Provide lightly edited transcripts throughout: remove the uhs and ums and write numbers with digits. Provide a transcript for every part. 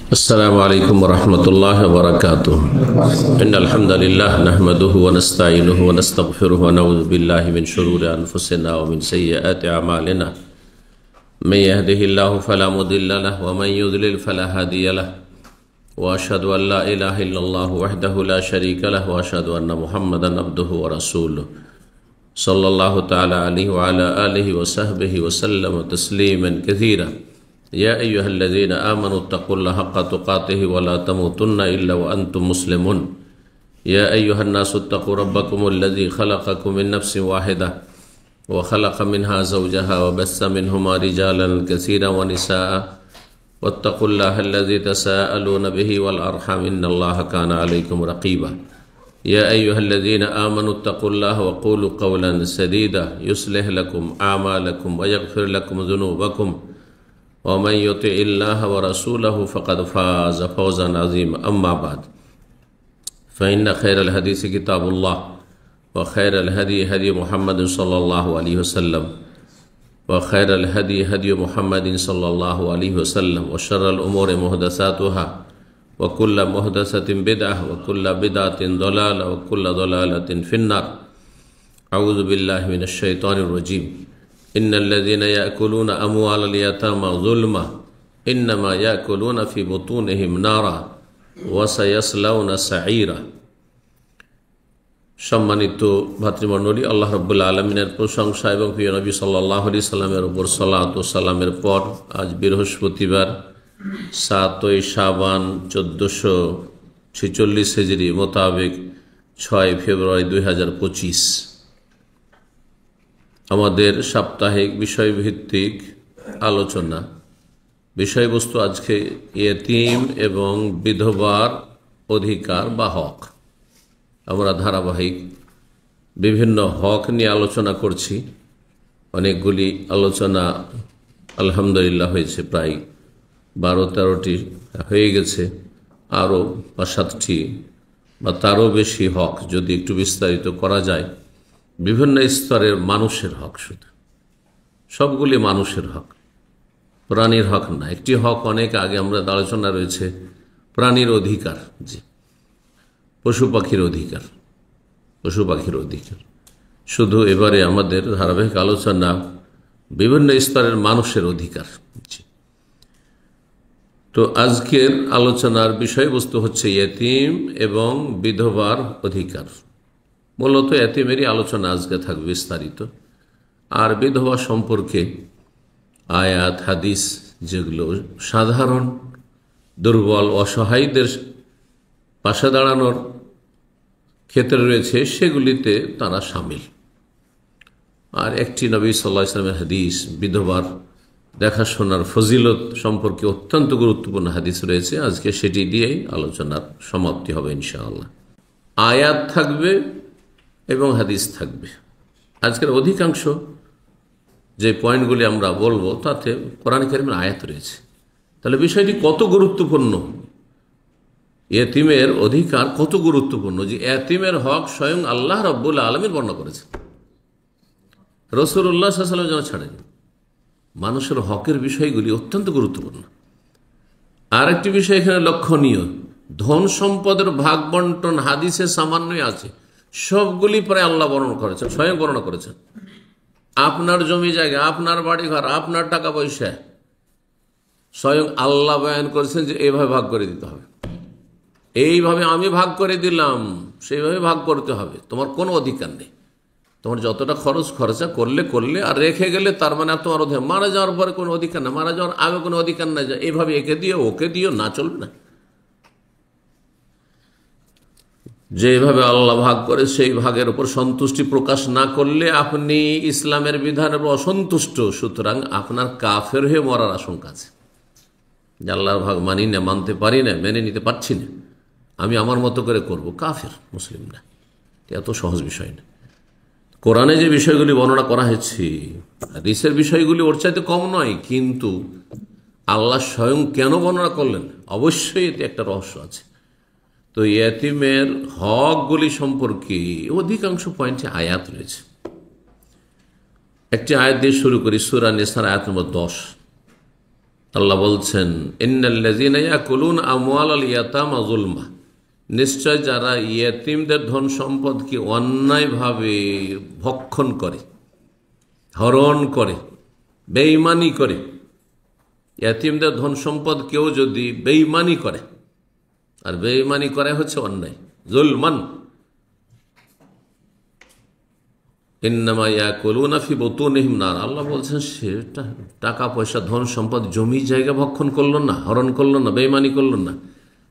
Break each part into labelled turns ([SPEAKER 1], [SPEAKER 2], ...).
[SPEAKER 1] अस्सलामु अलैकुम वरहमतुल्लाहि वबरकातुहू। इन्नल हम्दुलिल्लाह नहमदुहु व नस्तईनुहु व नस्तगफिरुहु व नऊज़ु बिल्लाहि मिन शुरूरि अनफुसिना व मिन सय्यिआति अमालिना। मन यहदिहिल्लाहु फला मुदिल्ल लहु व मन युद्लिल फला हादिय लहु व अशहदु अन ला इलाहा इल्लल्लाहु वहदहु ला शरीका लहु व अशहदु अन्न मुहम्मदन अब्दुहु व रसूलुहु सल्लल्लाहु तआला अलैहि व अला आलिहि व सहबिहि व सल्लम तस्लीमन कसीरा। या अय्युहल्लज़ीना आमनुत्तक़ुल्लाहा हक़्क़ तुक़ातिहि व ला तमूतुन्ना इल्ला व अंतुम मुस्लिमून। या अय्युहन्नासुत्तक़ू रब्बकुमुल्लज़ी ख़लक़कुम मिन नफ्सिन वाहिदा व ख़लक़ मिन्हा ज़ौजहा व बस्स मिन्हुमा रिजालन कसीरन व निसाअ वत्तक़ुल्लाहल्लज़ी तसाअलून बिही वल अर्हम इन्नल्लाहा काना अलैकुम रक़ीबा। या अय्युहल्लज़ीना आमनुत्तक़ुल्लाहा व क़ूलू क़ौलन सदीदा युस्लिह लकुम आमालकुम व यग़फ़िर लकुम ज़ुनूबकुम वमन युतिइल्लाह व रसूलहु फ़क़द फ़ाज़ फ़ौज़न अज़ीमा। अम्मा बाद फ़इन्न खैरल हदीस किताबुल्लाह व खैरल हदी हदी मुहम्मद सल्लल्लाहु अलैहि वसल्लम व खैरल हदी हदी मुहम्मद सल्लल्लाहु अलैहि वसल्लम व शर्रल उमूरि मुहदसातुहा व कुल्ल मुहदसतिन बिदअह व कुल्ल बिदअतिन दलाला व कुल्ल दलालतिन फिन्नार। अऊज़ु बिल्लाहि मिनश शैतानिर रजीम। इन्नल्लज़ीना याकुलूना अमवालल यतामा ज़ुल्मा इन्नमा याकुलूना फ़ी बुतूनिहिम नारा व सयस्लौना सईरा। सम्मानित भातृमंडলী, আল্লাহ রাব্বুল আলামিনের প্রশংসা এবং প্রিয় নবী সাল্লাল্লাহু আলাইহি সাল্লামের উপর সালাত ও সালামের পর আজ বৃহস্পতিবার 7 শাবান 1446 হিজরি মোতাবেক 6 ফেব্রুয়ারি 2025 আমাদের সাপ্তাহিক বিষয়ভিত্তিক আলোচনা। বিষয়বস্তু আজকে ইয়েতিম এবং বিধবার অধিকার বা হক। আমরা ধারাবাহিক বিভিন্ন হক নিয়ে আলোচনা করছি। অনেকগুলি আলোচনা আলহামদুলিল্লাহ হয়েছে, প্রায় 12-13টি হয়ে গেছে। আরও 5-7টি বা তারও বেশি হক যদি একটু বিস্তারিত করা যায়। বিভিন্ন স্তরের মানুষের হক, শুধু সবগুলি মানুষের হক, প্রাণীর হক না। একটি হক অনেক আগে আমরা আলোচনা রয়েছে, প্রাণীর অধিকার, জি, পশু পাখির অধিকার, পশু পাখির অধিকার। শুধু এবারে আমাদের ধারাবাহিক আলোচনা বিভিন্ন স্তরের মানুষের অধিকার, জি। তো আজকের আলোচনার বিষয়বস্তু হচ্ছে ইয়েতিম এবং বিধবার অধিকার। মূলত এতিমেরই আলোচনা আজকে থাকবে বিস্তারিত। আর বিধবা সম্পর্কে আয়াত হাদিস যেগুলো সাধারণ দুর্বল অসহায়দের পাশে দাঁড়ানোর ক্ষেত্রে রয়েছে সেগুলিতে তারা সামিল। আর একটি নবী সাল্লাল্লাহু আলাইহি ওয়াসাল্লামের হাদিস বিধবার দেখাশোনার ফজিলত সম্পর্কে অত্যন্ত গুরুত্বপূর্ণ হাদিস রয়েছে। আজকে সেটি দিয়েই আলোচনার সমাপ্তি হবে ইনশাআল্লাহ। আয়াত থাকবে এবং হাদিস থাকবে। আজকের অধিকাংশ যে পয়েন্টগুলি আমরা বলবো তাতে কোরআন কারীমের আয়াত রয়েছে। তাহলে বিষয়টি কত গুরুত্বপূর্ণ, ইয়েতিমের অধিকার কত গুরুত্বপূর্ণ, যে ইয়েতিমের হক স্বয়ং আল্লাহ রাব্বুল আলামিন বর্ণনা করেছেন, রাসূলুল্লাহ সাল্লাল্লাহু আলাইহি ওয়াসাল্লাম যেন ছাড়েন। মানুষের হকের বিষয়গুলি অত্যন্ত গুরুত্বপূর্ণ। আর একটি বিষয় এখানে লক্ষণীয়, ধন সম্পদের ভাগ বন্টন হাদিসে সামান্যই আছে, সবগুলি পরে আল্লাহ বর্ণনা করেছেন, স্বয়ং বর্ণনা করেছেন। আপনার জমি জায়গা, আপনার বাড়ি ঘর, আপনার টাকা পয়সা স্বয়ং আল্লাহ বয়ান করেছেন যে এইভাবে ভাগ করে দিতে হবে, এইভাবে আমি ভাগ করে দিলাম, সেইভাবে ভাগ করতে হবে। তোমার কোনো অধিকার নেই। তোমার যতটা খরচা করলে আর রেখে গেলে তার মানে তোমার অধিকার। মারা যাওয়ার পরে কোনো অধিকার না, মারা যাওয়ার আগে কোনো অধিকার নাই, এইভাবে একে দিও ওকে দিও, না, চলবে না। যেভাবে আল্লাহ ভাগ করে সেই ভাগের উপর সন্তুষ্টি প্রকাশ না করলে আপনি ইসলামের বিধানের উপর অসন্তুষ্ট, সুতরাং আপনার কাফের হয়ে মরার আশঙ্কা আছে। যে আল্লাহর ভাগ মানি না, মানতে পারি না, মেনে নিতে পারছি না, আমি আমার মতো করে করব, কাফের, মুসলিম না। এত সহজ বিষয় না। কোরআনে যে বিষয়গুলি বর্ণনা করা হয়েছে, হাদিসের বিষয়গুলি ওর চাইতে কম নয়, কিন্তু আল্লাহ স্বয়ং কেন বর্ণনা করলেন, অবশ্যই এতে একটা রহস্য আছে। তো ইয়েতিমের হকগুলি সম্পর্কে অধিকাংশ পয়েন্টে আয়াত রয়েছে। একটি আয়াত দিয়ে শুরু করি, সূরা নিসার আয়াত নম্বর 10। আল্লাহ বলছেন, ইন্নাল্লাযীনা ইয়াকুলুনা আমওয়ালাল ইয়াতামা যুলমা, নিশ্চয় যারা ইয়েতিমদের ধন সম্পদকে অন্যায়ভাবে ভক্ষণ করে, হরণ করে, বেঈমানি করে। ইয়েতিমদের ধন সম্পদ কেউ যদি বেঈমানি করে, আর বেঈমানি করে হচ্ছে অন্যায়, যুলমান, ইন্নামা ইয়াকুলুনা ফি বুতুনিহিম নার। আল্লাহ বলছেন সে টাকা পয়সা ধন সম্পদ জমি জায়গা ভক্ষণ করলো না, হরণ করলো না, বেঈমানি করলো না,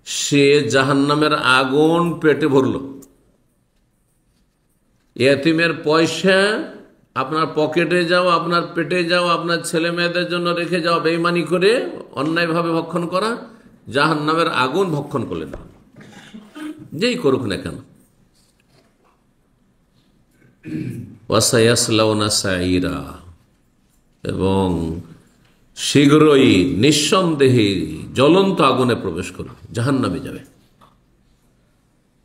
[SPEAKER 1] সে জাহান্নামের আগুন পেটে ভরল। ইয়েতিমের পয়সা আপনার পকেটে যাও, আপনার পেটে যাও, আপনার ছেলে মেয়েদের জন্য রেখে যাও, বেঈমানি করে অন্যায়ভাবে ভক্ষণ করা, জাহান্নামের আগুন ভক্ষণ করলেন, যেই করুক না কেন। ওয়াসায়াসলাউনা সাঈরা, এবং শীঘ্রই নিঃসন্দেহে জ্বলন্ত আগুনে প্রবেশ করবে, জাহান্নামে যাবে।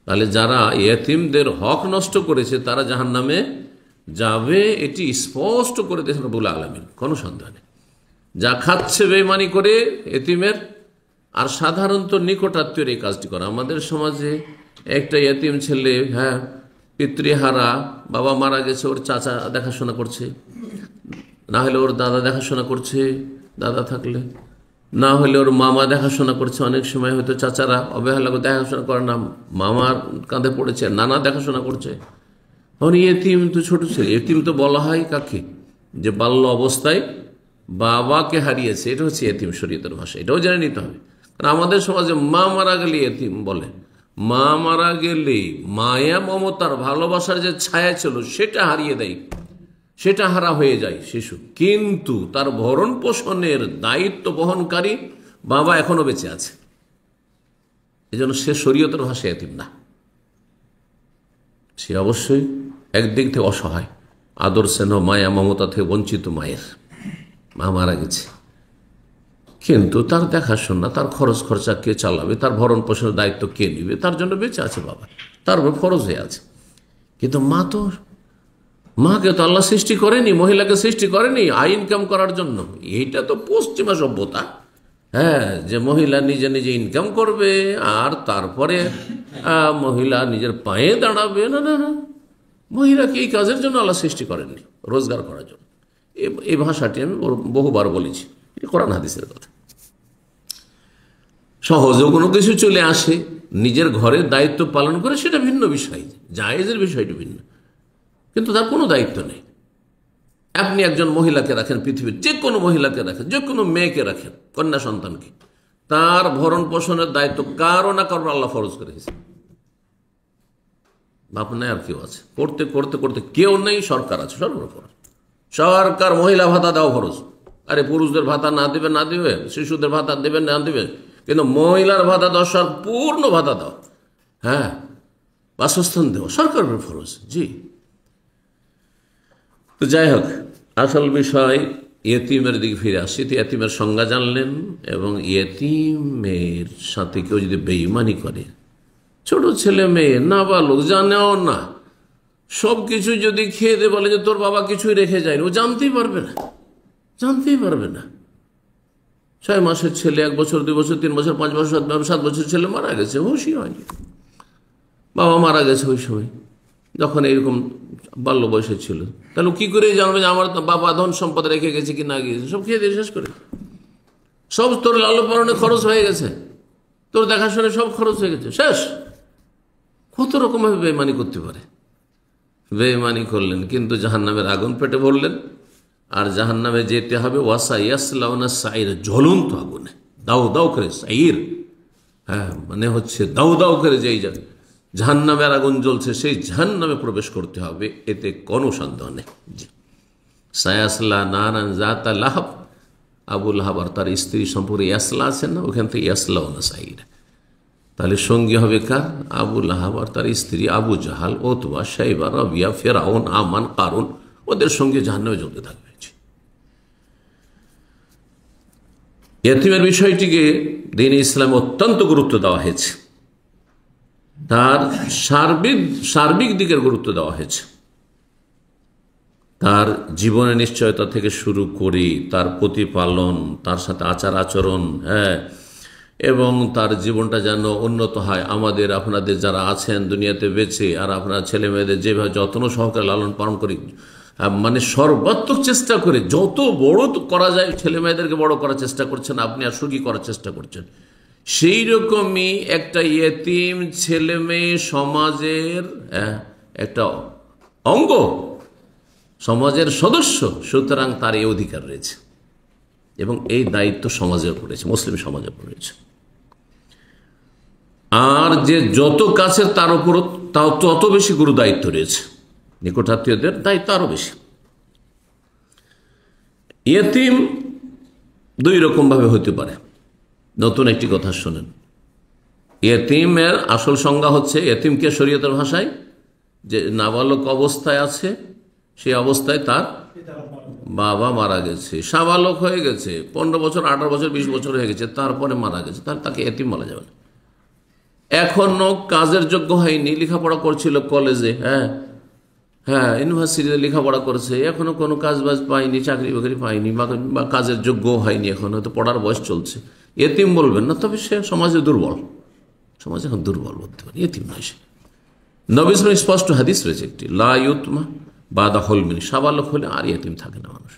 [SPEAKER 1] তাহলে যারা ইয়েতিমদের হক নষ্ট করেছে তারা জাহান্নামে যাবে, এটি স্পষ্ট করে দিয়েছেন রব্বুল আলামিন, কোনো সন্দেহ নেই। যা খাচ্ছে বেঈমানি করে এতিমের, আর সাধারণত নিকটাত্মীয় এই কাজটি করা। আমাদের সমাজে একটা ইয়েতিম ছেলে, হ্যাঁ, পিতৃহারা, বাবা মারা গেছে, ওর চাচা দেখাশোনা করছে, না হলে ওর দাদা দেখাশোনা করছে, দাদা থাকলে, না হলে ওর মামা দেখাশোনা করছে। অনেক সময় হয়তো চাচারা অবহেলা করে দেখাশোনা করে না, মামার কাঁধে পড়েছে, নানা দেখাশোনা করছে। তখন ইয়েতিম তো ছোট ছেলে, ইয়েতিম তো বলা হয় কাকে, যে বাল্য অবস্থায় বাবাকে হারিয়েছে, এটা হচ্ছে ইয়েতিম শরীয়তের ভাষা, এটাও জেনে নিতে হবে। কারণ আমাদের সমাজে মা মারা গেলে ইয়েতিম বলে, মা মারা গেলে মায়া মমতার ভালোবাসার যে ছায়া ছিল সেটা হারিয়ে দেয়, সেটা হারা হয়ে যায় শিশু, কিন্তু তার ভরণ পোষণের দায়িত্ব বহনকারী বাবা এখনো বেঁচে আছে, এজন্য সে শরীয়তের ভাষায় ইয়েতিম না। সে অবশ্যই একদিক থেকে অসহায়, আদর স্নেহ মায়া মমতা থেকে বঞ্চিত মায়ের, মা মারা গেছে, কিন্তু তার দেখাশোনা, তার খরচ খরচা কে চালাবে, তার ভরণ পোষণের দায়িত্ব কে নিবে, তার জন্য বেঁচে আছে বাবা, তার উপর ফরজ হয়ে আছে। কিন্তু মাকে তো আল্লাহ সৃষ্টি করেনি, মহিলাকে সৃষ্টি করেনি ইনকাম করার জন্য। এইটা তো পশ্চিমা সভ্যতা, হ্যাঁ, যে মহিলা নিজে নিজে ইনকাম করবে আর তারপরে মহিলা নিজের পায়ে দাঁড়াবে। না না না, মহিলাকে এই কাজের জন্য আল্লাহ সৃষ্টি করেননি, রোজগার করার জন্য। এই ভাষাটি আমি বহুবার বলেছি, কোরআন হাদিসের কথা। সহজেও কোনো কিছু চলে আসে, নিজের ঘরের দায়িত্ব পালন করে, সেটা ভিন্ন বিষয়, জায়েজের বিষয়টি ভিন্ন, কিন্তু তার কোনো দায়িত্ব নেই। আপনি একজন মহিলাকে রাখেন, পৃথিবীর যে কোনো মহিলাকে রাখেন, যে কোনো মেয়েকে রাখেন, কন্যা সন্তানকে, তার ভরণ পোষণের দায়িত্ব কারো না কারো আল্লাহ ফরজ করেছে। বাপ নাই আর কেউ আছে, করতে করতে করতে কেউ নেই, সরকার আছে, সর্বপ্রকার সরকার মহিলা ভাতা দেওয়া ফরজ। আরে পুরুষদের ভাতা না দেবে না দেবে, শিশুদের ভাতা দেবে না দেবে, কিন্তু মহিলার ভাতা দেওয়া, পূর্ণ ভাতা দেওয়া, হ্যাঁ, বাসস্থান দেওয়া সরকারের ফরজ। জি, তো যাই হোক, আসল বিষয় ইয়েতিমের দিকে ফিরে আসছি। তো ইয়েতিমের সংজ্ঞা জানলেন, এবং ইয়েতিমের সাথে কেউ যদি বেঈমানি করে, ছোট ছেলে মেয়ে নাবালক জানেও না, সব কিছু যদি খেয়ে দে, বলে যে তোর বাবা কিছুই রেখে যায়নি, ও জানতেই পারবে না, জানতেই পারবে না। 6 মাসের ছেলে, 1 বছর, 2 বছর, 3 বছর, 5 বছর, 7 বছর ছেলে মারা গেছে, হুঁশই হয়নি, বাবা মারা গেছে ওই সময়, যখন এইরকম বাল্য বয়সে ছিল। তাহলে কি করে জানবে যে আমার বাবা ধন সম্পদ রেখে গেছে কি না গিয়েছে? সব খেয়ে দিয়ে শেষ করে, সব তোর লালন পালনে খরচ হয়ে গেছে, তোর দেখাশোনা সব খরচ হয়ে গেছে, শেষ। কত রকমভাবে বেঈমানি করতে পারে, বেঈমানি করলেন, কিন্তু জাহান্নামের আগুন পেটে ভরলেন, আর জাহান্নামে যেতে হবে ওয়াসায়াসলাউনা সাঈরা, জ্বলন্ত আগুনে, দাউ দাউ করে সাঈর, হ্যাঁ, মানে হচ্ছে দাউ দাউ করে যেই জাহান্নামের আগুন জ্বলছে সেই জাহান্নামে প্রবেশ করতে হবে, এতে কোনো সন্দেহ নেই। জি, সায়াসলা নারান যাতা লাহাব, আবু লাহাব আর তার স্ত্রী সম্পর্কে ইয়াসলা আছেন না, ওখান থেকে ইয়াসলাউনা সাঈরা। তাহলে সঙ্গী হবে কার? আবু লাহাব আর তার স্ত্রী আবু জাহাল, ওতবা, শাইবা, রাবিয়া, ফেরাউন, আমান, কারুন, ওদের সঙ্গে জাহান্নামে জ্বলতে থাকবে। ইয়েতিমের বিষয়টিকে দ্বীন ইসলামে অত্যন্ত গুরুত্ব দেওয়া হয়েছে, তার সার্বিক দিকের গুরুত্ব দেওয়া হয়েছে। তার জীবনের নিশ্চয়তা থেকে শুরু করি, তার প্রতিপালন, তার সাথে আচার আচরণ, এবং তার জীবনটা যেন উন্নত হয়। আমাদের আপনাদের যারা আছেন দুনিয়াতে বেঁচে, আর আপনার ছেলে মেয়েদের যেভাবে যত্ন সহকারে লালন পালন করি, মানে সর্বাত্মক চেষ্টা করে যত বড় করা যায় ছেলে মেয়েদেরকে বড় করার চেষ্টা করছেন আপনি, আর সুখী করার চেষ্টা করছেন। সেই রকমই একটা ইয়েতিম ছেলে মেয়ে সমাজের একটা অঙ্গ, সমাজের সদস্য, সুতরাং তার এই অধিকার রয়েছে এবং এই দায়িত্ব সমাজের পড়েছে, মুসলিম সমাজের পড়েছে। আর যে যত কাছের তার উপর তাও তত বেশি গুরু দায়িত্ব রয়েছে, নিকটাত্মীয়দের দায়িত্ব আরো বেশি। ইয়েতিম দুই রকম ভাবে হতে পারে। নতুন একটি কথা শোনেন, ইয়েতিমের আসল সংজ্ঞা হচ্ছে, ইয়েতিমকে শরীয়তের ভাষায় যে নাবালক অবস্থায় আছে, সেই অবস্থায় তার বাবা মারা গেছে, সাবালক হয়ে গেছে, 15 বছর 18 বছর 20 বছর হয়ে গেছে, তারপরে মারা গেছে, তাহলে তাকে এতিম বলা যাবে না। এখনো কাজের যোগ্য হয়নি, লেখাপড়া করছিল কলেজে, ইউনিভার্সিটিতে লেখাপড়া করেছে, এখনো কোনো কাজ বাজ পায়নি, চাকরি বাকরি পায়নি, বা কাজের যোগ্য হয়নি, এখন হয়তো পড়ার বয়স চলছে, এতিম বলবেন না। তবে সে সমাজে দুর্বল, সমাজ এখন দুর্বল বলতে পারে, এতিম নয় সে। নবী সাল্লাল্লাহু আলাইহি ওয়াসাল্লাম স্পষ্ট হাদিস রয়েছে একটি, লা ইউতমা বাদা হলমিন, সাবালক হলে আর ইয়েতিম থাকে না মানুষ।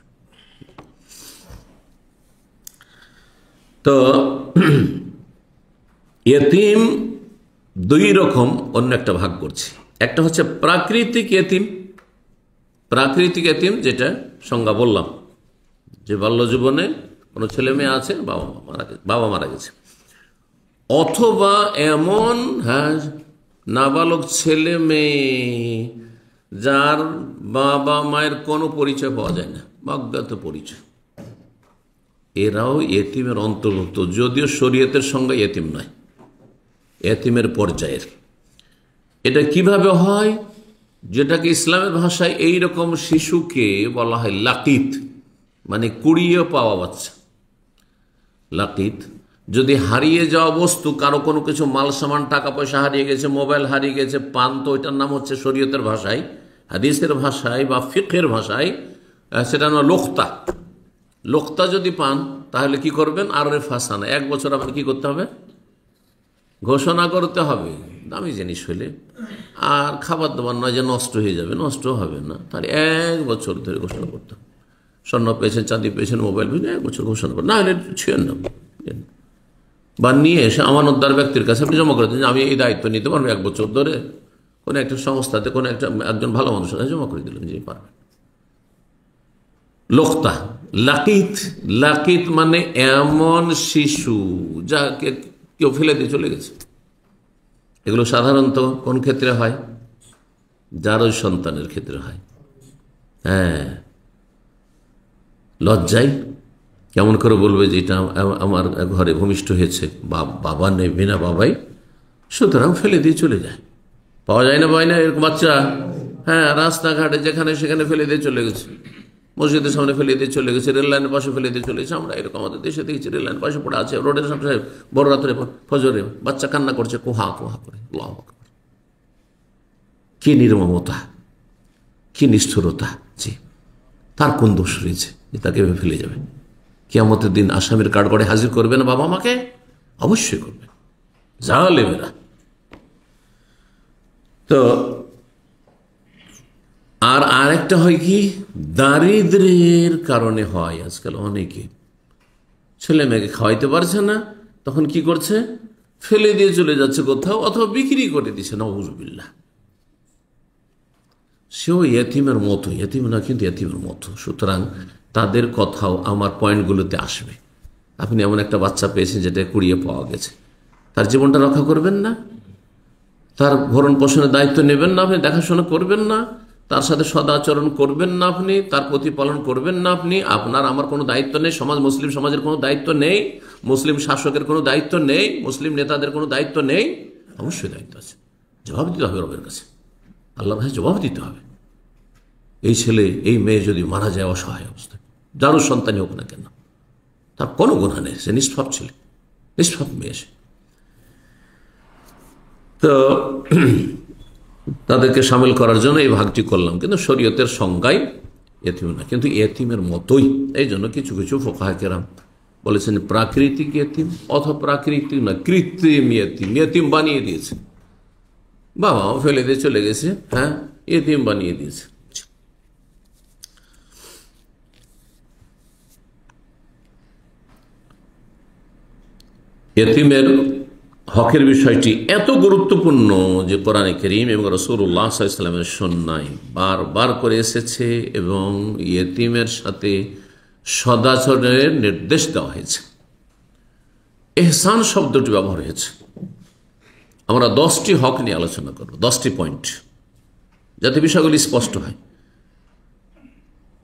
[SPEAKER 1] তো ইয়েতিম দুই রকম, অন্য একটা ভাগ করছি। একটা হচ্ছে প্রাকৃতিক ইয়েতিম, প্রাকৃতিক ইয়েতিম যেটা সংজ্ঞা বললাম, যে বাল্য জীবনে কোনো ছেলে মেয়ে আছে, বাবা মারা গেছে, অথবা এমন নাবালক ছেলে মেয়ে যার বাবা মায়ের কোনো পরিচয় পাওয়া যায় না, অজ্ঞাত পরিচয়, এরাও ইয়েতিমের অন্তর্ভুক্ত, যদিও শরীয়তের সঙ্গে ইয়েতিম নয়, ইয়েতিমের পর্যায়ের। এটা কিভাবে হয়? যেটাকে ইসলামের ভাষায় এই রকম শিশুকে বলা হয় লাকিত, মানে কুড়িয়ে পাওয়া বাচ্চা। লাকিত যদি হারিয়ে যাওয়া বস্তু, কারো কোনো কিছু মাল সামান, টাকা পয়সা হারিয়ে গেছে, মোবাইল হারিয়ে গেছে, পান, তো ওইটার নাম হচ্ছে শরীয়তের ভাষায়, হাদিসের ভাষায় বা ফিকহের ভাষায় সেটা না লোকতা। লোকতা যদি পান তাহলে কি করবেন? আরে ফাসানা, 1 বছর আপনার কি করতে হবে? ঘোষণা করতে হবে। দামি জিনিস হলে আর খাবার দাবার নয় যে নষ্ট হয়ে যাবে, নষ্ট হবে না, তাহলে 1 বছর ধরে ঘোষণা করতে হবে। স্বর্ণ পেয়েছেন, চাঁদি পেয়েছেন, মোবাইল পেয়েছেন, 1 বছর ঘোষণা করবেন, না হলে ছুঁয়েন না, বা নিয়ে এসে আমানতদার ব্যক্তির কাছে আপনি জমা করে দিন, আমি এই দায়িত্ব নিতে পারবো 1 বছর ধরে, কোনো একটা সংস্থাতে, কোনো একজন ভালো মানুষের কাছে জমা করে দিলেন, যে পারবেন। লোকতা, লাকিত, লাকিত মানে এমন শিশু যাকে কেউ ফেলে দিয়ে চলে গেছে। এগুলো সাধারণত কোন ক্ষেত্রে হয়? যারই সন্তানের ক্ষেত্রে হয়। লজ্জায় কেমন করে বলবে যে এটা আমার ঘরে ভূমিষ্ঠ হয়েছে, বাবা নেই, বিনা বাবাই, সুতরাং ফেলে দিয়ে চলে যায়। পাওয়া যায় না, পায় না এরকম বাচ্চা? রাস্তাঘাটে যেখানে সেখানে ফেলে দিয়ে চলে গেছে, মসজিদের সামনে ফেলে দিয়ে চলে গেছে, রেল লাইনের পাশে ফেলে দিয়ে চলে গেছে। আমরা এরকম আমাদের দেশে দেখেছি, রেল লাইনের পাশে পড়ে আছে, রোডের সামনে বড় রাত্রে ফজরে বাচ্চা কান্না করছে, কোহা কোহা করে। আল্লাহু আকবার! কি নির্মমতা, কি নিষ্ঠুরতা! জি, তার কোন দোষ রয়েছে যে তাকে ফেলে যাবে? কিয়ামতের দিন আসামির কাঠগড়ে হাজির করবে না বাবা মাকে? অবশ্যই করবে, জালেমেরা। তো আর আরেকটা হয় কি, দারিদ্র্যের কারণে হয়। আজকাল অনেকে ছেলে মেয়েকে খাওয়াইতে পারছে না, তখন কি করছে? ফেলে দিয়ে চলে যাচ্ছে কোথাও, অথবা বিক্রি করে দিচ্ছে, নাউযুবিল্লাহ। সেও ইয়েতিমের মতো, ইয়েতিম না কিন্তু ইয়েতিমের মতো। সুতরাং তাদের কথাও আমার পয়েন্টগুলোতে আসবে। আপনি এমন একটা বাচ্চা পেয়েছেন যেটা কুড়িয়ে পাওয়া গেছে, তার জীবনটা রক্ষা করবেন না, তার ভরণ পোষণের দায়িত্ব নেবেন না, আপনি দেখাশোনা করবেন না, তার সাথে সদাচরণ করবেন না, আপনি তার প্রতিপালন করবেন না, আপনি, আপনার আমার কোনো দায়িত্ব নেই, সমাজ মুসলিম সমাজের কোনো দায়িত্ব নেই, মুসলিম শাসকের কোনো দায়িত্ব নেই, মুসলিম নেতাদের কোনো দায়িত্ব নেই। অবশ্যই দায়িত্ব আছে, জবাব দিতে হবে রবের কাছে, আল্লাহর কাছে জবাব দিতে হবে। এই ছেলে এই মেয়ে যদি মারা যায় অসহায় অবস্থায়, যারও সন্তানই হোক না কেন, তার কোনো গুনাহ নেই, সে নিষ্পাপ ছেলে, নিষ্পাপ মেয়ে সে। তো তাদেরকে সামিল করার জন্য এই ভাগটি করলাম, কিন্তু শরীয়তের সংজ্ঞায় এতিম না, কিন্তু এতিমের মতোই। এই জন্য কিছু কিছু ফুকাহা কেরাম বলেছেন প্রাকৃতিক এতিম অথবা প্রাকৃতিক না, কৃত্রিম এতিম, এতিম বানিয়ে দিয়েছে, বাবা মা ফেলে দিয়ে চলে গেছে, হ্যাঁ, এতিম বানিয়ে দিয়েছে। এতিমের হকের বিষয়টি এত গুরুত্বপূর্ণ যে কোরআনে কারীম এবং রাসূলুল্লাহ সাল্লাল্লাহু আলাইহি ওয়াসাল্লামের সুন্নায় বারবার করে এসেছে এবং এতিমের সাথে সদাচরণের নির্দেশ দেওয়া হয়েছে। ইহসান শব্দটি ব্যবহার হয়েছে। আমরা 10টি হক নিয়ে আলোচনা করব, 10টি পয়েন্ট, যাতে বিষয়গুলি স্পষ্ট হয়।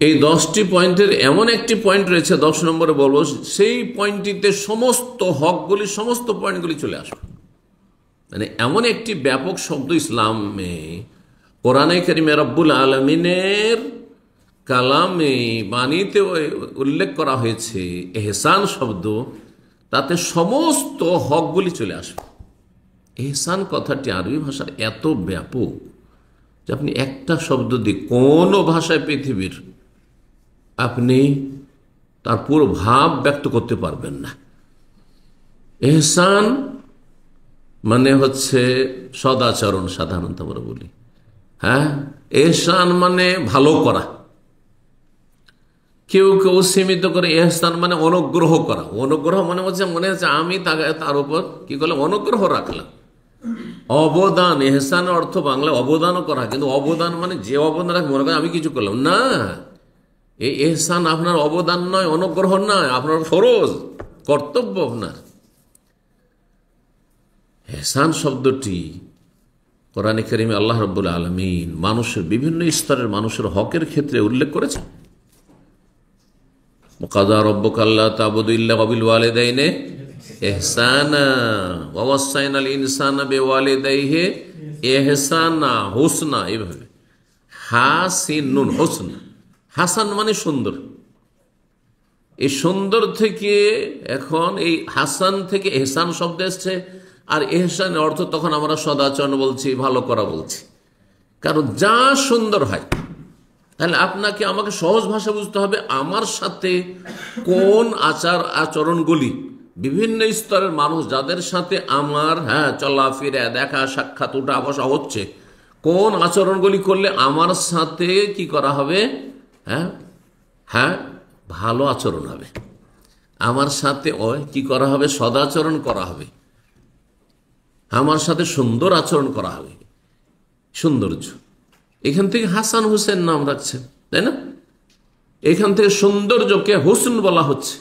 [SPEAKER 1] এই 10টি পয়েন্টের এমন একটি পয়েন্ট রয়েছে 10 নম্বরে বলবো, সেই পয়েন্টটিতে সমস্ত হকগুলি, সমস্ত পয়েন্টগুলি চলে আসবে। মানে এমন একটি ব্যাপক শব্দ ইসলামে, কোরআনে কারিমে রব্বুল আলামিনের কালামে বাণীতে উল্লেখ করা হয়েছে এহসান শব্দ, তাতে সমস্ত হকগুলি চলে আসবে। এহসান কথাটি আরবি ভাষার এত ব্যাপক যে আপনি একটা শব্দ দিয়ে কোনো ভাষায় পৃথিবীর আপনি তার পুরো ভাব ব্যক্ত করতে পারবেন না। এহসান মানে হচ্ছে সদাচরণ, সাধারণত আমরা বলি, হ্যাঁ। এহসান মানে ভালো করা। কেউ কেউ সীমিত করে এহসান মানে অনুগ্রহ করা। অনুগ্রহ মনে হচ্ছে আমি তার উপর কি করলাম, অনুগ্রহ রাখলাম। অবদান, এহসানের অর্থ বাংলা অবদানও করা, কিন্তু অবদান মানে যে অবদান রাখে মনে করেন আমি কিছু করলাম না। এই এহসান আপনার অবদান নয়, অনুগ্রহ নয়, আপনার ফরজ, কর্তব্য আপনার। এহসান শব্দটি কোরআনে কারীমে আল্লাহ রাব্বুল আলামিন মানুষের বিভিন্ন স্তরের মানুষের হকের ক্ষেত্রে উল্লেখ করেছেন। ওয়াকাযা রাব্বুকা আল্লা তা'বুদু ইল্লা ওয়াবিল ওয়ালিদাইনি ইহসানা ওয়া ওয়াসাইনাল ইনসানা বিওয়ালিদাইহি ইহসানা, হুসনা, এইভাবে হাসিনুন, হুসনা। হাসান মানে সুন্দর। এই সুন্দর থেকে এখন এই হাসান থেকে এহসান শব্দ এসছে। আর এহসানের অর্থ তখন আমরা সদাচরণ বলছি, ভালো করা বলছি। কারণ যা সুন্দর হয়, তাহলে আপনাকে আমাকে সহজ ভাষা বুঝতে হবে আমার সাথে কোন আচার আচরণগুলি, বিভিন্ন স্তরের মানুষ যাদের সাথে আমার চলাফেরা, দেখা সাক্ষাৎ, উঠা বসা হচ্ছে, কোন আচরণগুলি করলে আমার সাথে কি করা হবে, হ্যাঁ ভালো আচরণ হবে, আমার সাথে কি করা হবে, সদাচরণ করা হবে, আমার সাথে সুন্দর আচরণ করা হবে। সৌন্দর্য, এখান থেকে হাসান হুসেন নাম রাখছেন, তাই না? এখান থেকে সৌন্দর্যকে হোসেন বলা হচ্ছে।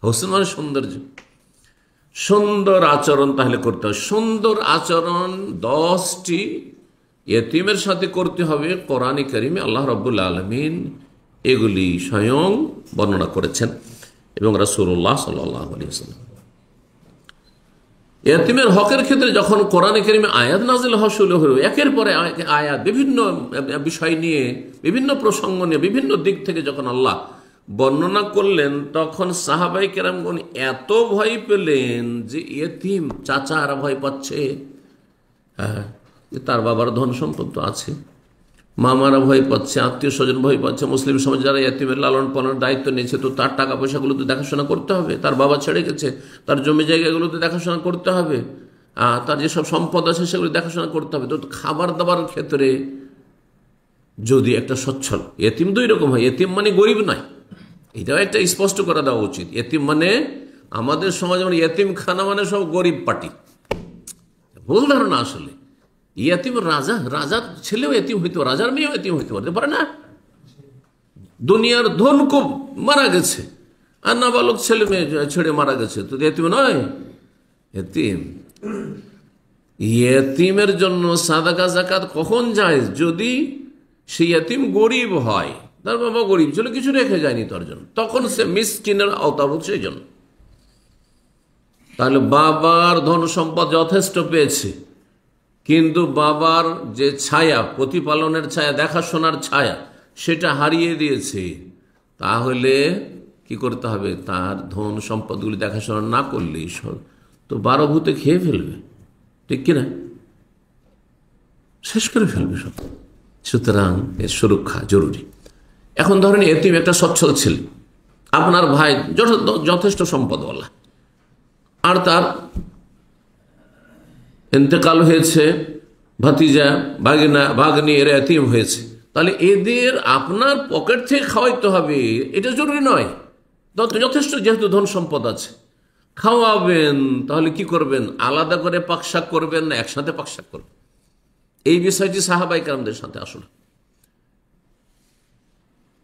[SPEAKER 1] হোসেন মানে সৌন্দর্য। সুন্দর আচরণ তাহলে করতে হবে। সুন্দর আচরণ 10টি ইতিমের সাথে করতে হবে। কোরআনে কারীমে আল্লাহ রাব্বুল আলামিন এগুলি স্বয়ং বর্ণনা করেছেন এবং রাসূলুল্লাহ সাল্লাল্লাহু আলাইহি ওয়াসাল্লাম। ইতিমের হকের ক্ষেত্রে যখন কোরআনে কারীমে আয়াত নাযিল হওয়া শুরু হলো, একের পরে আয়াত বিভিন্ন বিষয় নিয়ে, বিভিন্ন প্রসঙ্গ নিয়ে, বিভিন্ন দিক থেকে যখন আল্লাহ বর্ণনা করলেন, তখন সাহাবায়ে কেরামগণ এত ভয় পেলেন যে ইতিম চাচারা ভয় পাচ্ছে, তার বাবার ধন সম্পদ তো আছে, মামারা ভয় পাচ্ছে, আত্মীয় স্বজন ভয় পাচ্ছে, মুসলিম সমাজ যারা ইতিমের লালন পালনের দায়িত্ব নিয়েছে, তো তার টাকা পয়সাগুলো তো দেখাশোনা করতে হবে, তার বাবা ছেড়ে গেছে, তার জমি জায়গাগুলো তো দেখাশোনা করতে হবে, তার যেসব সম্পদ আছে সেগুলো দেখাশোনা করতে হবে। তো খাবার দাবার ক্ষেত্রে যদি একটা সচ্ছল, এতিম 2 রকম হয়। এতিম মানে গরিব নয়, এটাও একটা স্পষ্ট করে দেওয়া উচিত। এতিম মানে আমাদের সমাজ মানে এতিম খানা মানে সব গরিব পার্টি, ভুল ধারণা। আসলে ইতিম রাজার ছেলেও এতিম হইতে পারে, রাজার মেয়েও এতিম হইতে পারে না? দুনিয়ার ধন খুব মারা গেছে আর নাবালক ছেলে মেয়ে ছেড়ে মারা গেছে, তো এতিম নয়? এতিম, ইতিমের জন্য সাদাকা যাকাত কখন যায়? যদি সেই এতিম গরিব হয়, তার বাবা গরিব ছিল, কিছু রেখে যায়নি তার জন্য, তখন সে মিসকিনের আওতাভুক্ত। সেই জন্য তাহলে বাবার ধন সম্পদ যথেষ্ট পেয়েছে, কিন্তু বাবার যে ছায়া, প্রতিপালনের ছায়া, দেখাশোনার ছায়া, সেটা হারিয়ে দিয়েছে, তাহলে কি করতে হবে? তার ধন সম্পদগুলি দেখাশোনা না করলেই তো 12 ভূতে খেয়ে ফেলবে, ঠিক কিনা? শেষ করে ফেলবে সব। সুতরাং এর সুরক্ষা জরুরি। এখন ধরেন এতিম একটা সচ্ছল ছেলে, আপনার ভাই যথেষ্ট সম্পদওয়ালা, আর তার ইন্তেকাল হয়েছে, ভাতিজা ভাগিনা ভাগ্নি এরা এতিম হয়েছে, তাহলে এদের আপনার পকেট থেকে খাওয়াইতে হবে এটা জরুরি নয়। যথেষ্ট যেহেতু ধন সম্পদ আছে, খাওয়াবেন, তাহলে কি করবেন? আলাদা করে পাকশাক করবেন না একসাথে পাকশাক করবেন? এই বিষয়টি সাহাবায়ে কেরামদের সাথে আসলে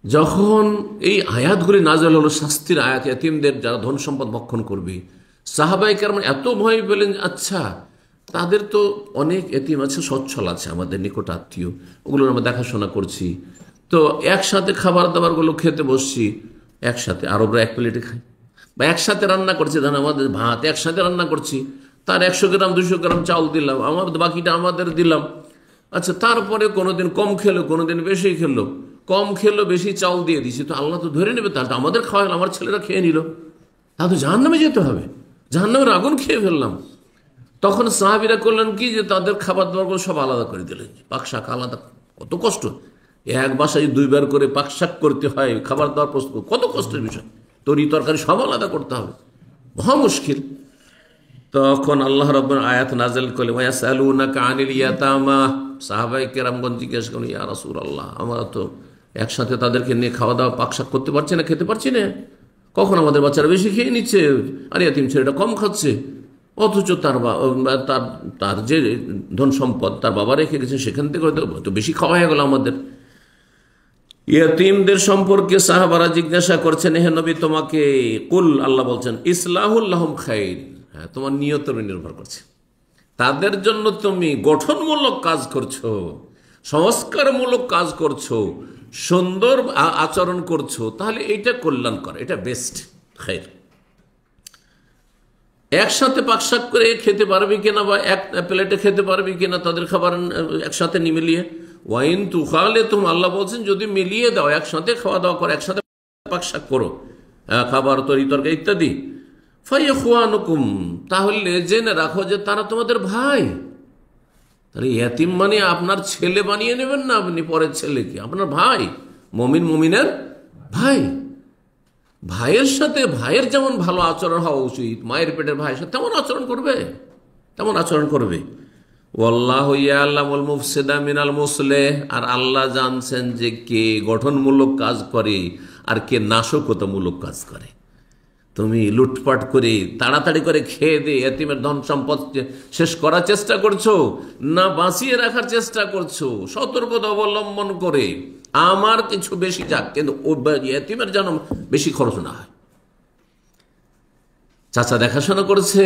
[SPEAKER 1] যখন এই আয়াতগুলি নাযিল হলো, শাস্তির আয়াত, এতিমদের যারা ধন সম্পদ ভক্ষণ করবে, সাহাবায়ে কেরাম এত ভয় পেলেন, আচ্ছা তাদের তো অনেক এতিম আছে, সচ্ছল আছে, আমাদের নিকট আত্মীয়, ওগুলোর আমরা দেখাশোনা করছি, তো একসাথে খাবার দাবারগুলো খেতে বসছি, একসাথে আরবরা এক প্লেটে খায়, বা একসাথে রান্না করছি, ধরেন আমাদের ভাত একসাথে রান্না করছি, তার 100 গ্রাম 200 গ্রাম চাউল দিলাম, আমাদের বাকিটা আমাদের দিলাম। আচ্ছা, তারপরে কোনোদিন কম খেলো, কোনোদিন বেশি খেলো, কম খেলো বেশি চাউল দিয়ে দিছি, তো আল্লাহ তো ধরে নেবে, তাহলে আমাদের খাওয়াল, আমার ছেলেরা খেয়ে নিল, তাহলে তো জাহান্নামে যেতে হবে, জাহান্নামের আগুন খেয়ে ফেললাম। তখন সাহাবীরা করলেন কি, যে তাদের খাবার দাবারগুলো সব আলাদা করে দিলেন, পাকশাক আলাদা। কত কষ্ট, এক বাসায় 2 বার করে পাকশাক করতে হয়, খাবার দাবার প্রস্তুত, কত কষ্টের বিষয়, তরি তরকারি সব আলাদা করতে হবে, মহা মুশকিল। তখন আল্লাহ রাব্বুল আয়াত নাযিল করলেন, ওয়ায়াসআলুনাকা আনিল ইয়াতামা, সাহাবায়ে কেরামগণ জিজ্ঞেস করেন, ইয়া রাসূলুল্লাহ, আমরা তো একসাথে তাদেরকে নিয়ে খাওয়া দাওয়া পাকশাক করতে পারছি না, খেতে পারছি না, কখন আমাদের বাচ্চারা বেশি খেয়ে নিচ্ছে, আর ইয়াতিম ছেলেটা কম খাচ্ছে, অথচ তার যে ধন সম্পদ তার বাবা রেখে গেছে, সেখান থেকে হয়তো বেশি খাওয়া হয়ে গেল আমাদের। ইয়তীমদের সম্পর্কে সাহাবারা জিজ্ঞাসা করছেন, হে নবী তোমাকে, কুল, আল্লাহ বলছেন, ইসলাহুল লাহুম খায়র, হ্যাঁ তোমার নিয়তের উপর নির্ভর করছে, তাদের জন্য তুমি গঠনমূলক কাজ করছো, সংস্কারমূলক কাজ করছো, সুন্দর আচরণ করছো, তাহলে এইটা কল্যাণকর, এটা বেস্ট খায়র। একসাথে পাকশাক করে খেতে পারবি কিনা, বা এক প্লেটে খেতে পারবি কিনা তাদের খাবার একসাথে মিলিয়ে, ওয়াইন তুখালে তুম, আল্লাহ বলছেন যদি মিলিয়ে দাও, একসাথে খাওয়া দাওয়া করো, একসাথে পাকশাক করো, খাবার তরি তরকারি ইত্যাদি, ফাইখওয়ানুকুম, তাহলে জেনে রাখো যে তারা তোমাদের ভাই। তাহলে ইয়াতিম মানে আপনার ছেলে বানিয়ে নেবেন না আপনি, পরের ছেলেকে, আপনার ভাই, মুমিন মুমিনের ভাই। ভাইয়ের সাথে, ভাইয়ের যেমন ভালো আচরণ হওয়া উচিত, মায়ের পেটের ভাইয়ের সাথে তেমন আচরণ করবে, তেমন আচরণ করবে। ওয়াল্লাহু ইয়ালামুল মুফসিদা মিনাল মুসলিহ, আর আল্লাহ জানছেন যে কে গঠনমূলক কাজ করে আর কে নাশকতামূলক কাজ করে। তুমি লুটপাট করে তাড়াতাড়ি করে খেয়ে দিয়ে এতিমের ধন সম্পদ শেষ করার চেষ্টা করছো, না বাঁচিয়ে রাখার চেষ্টা করছো, সতর্কতা অবলম্বন করে আমার কিছু বেশি যাক, কিন্তু এতিমের যেন বেশি খরচ না হয়। চাচা দেখাশোনা করছে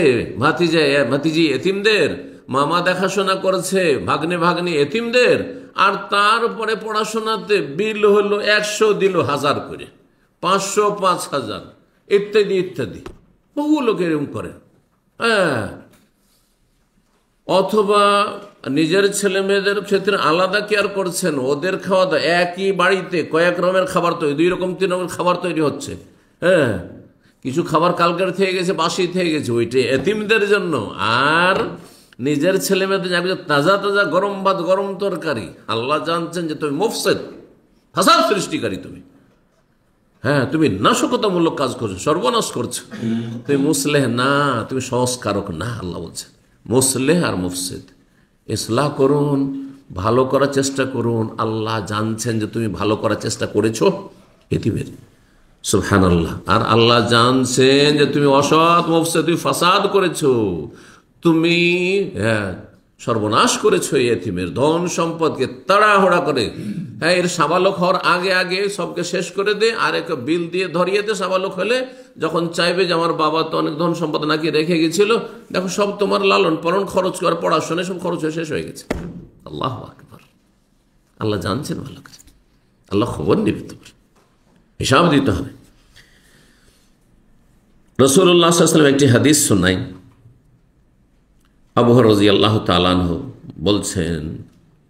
[SPEAKER 1] ভাতিজি এতিমদের, মামা দেখাশোনা করছে ভাগ্নে ভাগ্নি এতিমদের, আর তারপরে পড়াশোনাতে বিল হলো 100, দিল 1000 করে, 500 5000 ইত্যাদি ইত্যাদি, বহু লোক এরকম করেন। হ্যাঁ, অথবা নিজের ছেলে মেয়েদের ক্ষেত্রে আলাদা কেয়ার করছেন, ওদের খাওয়া দাওয়া, একই বাড়িতে কয়েক রকমের খাবার তৈরি, 2 রকম 3 রকমের খাবার তৈরি হচ্ছে, হ্যাঁ, কিছু খাবার কালকের থেকে গেছে, বাসি থেকে গেছে, ওইটাই এতিমদের জন্য। আর নিজের ছেলে মেয়েদের যাবে তাজা তাজা গরম ভাত গরম তরকারি। আল্লাহ জানছেন যে তুমি মুফসিদ, ফাসাদ সৃষ্টিকারী, তুমি, হ্যাঁ, তুমি নাশকতামূলক কাজ করছো, সর্বনাশ করছো, তুমি মুসলেহ না, তুমি সংস্কারক না। আল্লাহ বলছেন মুসলেহ আর মুফসিদ, ইসলাহ করুন, ভালো করার চেষ্টা করুন। আল্লাহ জানছেন যে তুমি ভালো করার চেষ্টা করেছো এতিমের, সুবহানাল্লাহ। আর আল্লাহ জানছেন যে তুমি অসৎ মুফসিদ, তুমি ফাসাদ করেছো, তুমি সর্বনাশ করেছো এতিমের ধন সম্পদকে তাড়াহুড়া করে। হ্যাঁ, এর সাবালক হওয়ার আগে আগে সবকে শেষ করে দে, আর এক বিল দিয়ে ধরিয়ে দে। সাবালক হলে যখন চাইবে যে আমার বাবা তো অনেক ধন সম্পদ নাকি রেখে গেছিল, দেখো সব তোমার লালন পালন খরচ করার পড়াশোনায় সব খরচ হয়ে শেষ হয়ে গেছে। আল্লাহু আকবার, আল্লাহ জানছেন ভালো করে, আল্লাহ খবর নেবে, তোমার হিসাব দিতে হবে। রাসূলুল্লাহ সাল্লাল্লাহু আলাইহি ওয়াসাল্লাম একটি হাদিস শোনাই, আবু হুরায়রা রাদিয়াল্লাহু তাআলা আনহু বলছেন,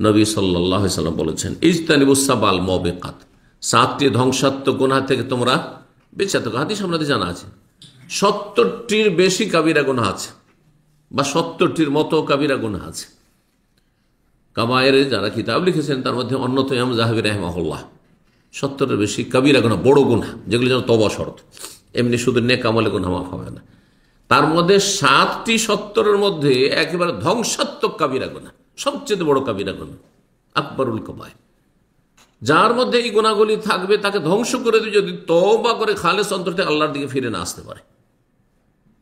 [SPEAKER 1] নবী সাল্লাল্লাহু আলাইহি ওয়াসাল্লাম বলেছেন, ইজতানিবুস সাবাল মুবিকাত, 7টি ধ্বংসাত্মক গুনাহ থেকে তোমরা বেঁচে থাকো। হাদিস আমাদের জানা আছে, 70টির বেশি কাবিরা গুনাহ আছে, বা 70টির মতো কাবিরা গুনাহ আছে। কাবায়ের যারা কিতাব লিখেছেন তার মধ্যে অন্যতম ইমাম যাহাবী রাহিমাহুল্লাহ, 70-এর বেশি কবিরা গুনাহ, বড় গুনাহ, যেগুলি যেন তওবা শর্ত। এমনি শুধু নেক আমলে গুনাহ মাফ হবে না। তার মধ্যে 7টি 70-এর মধ্যে একেবারে ধ্বংসাত্মক কবিরা গুনাহ, সবচেয়ে বড় কবিরা গুনাহ আকবরুল কাবায়ের। যার মধ্যে এই গুনাহগুলি থাকবে তাকে ধ্বংস করে দিয়ে যদি তওবা করে খালেস অন্তরে আল্লাহর দিকে ফিরে না আসতে পারে,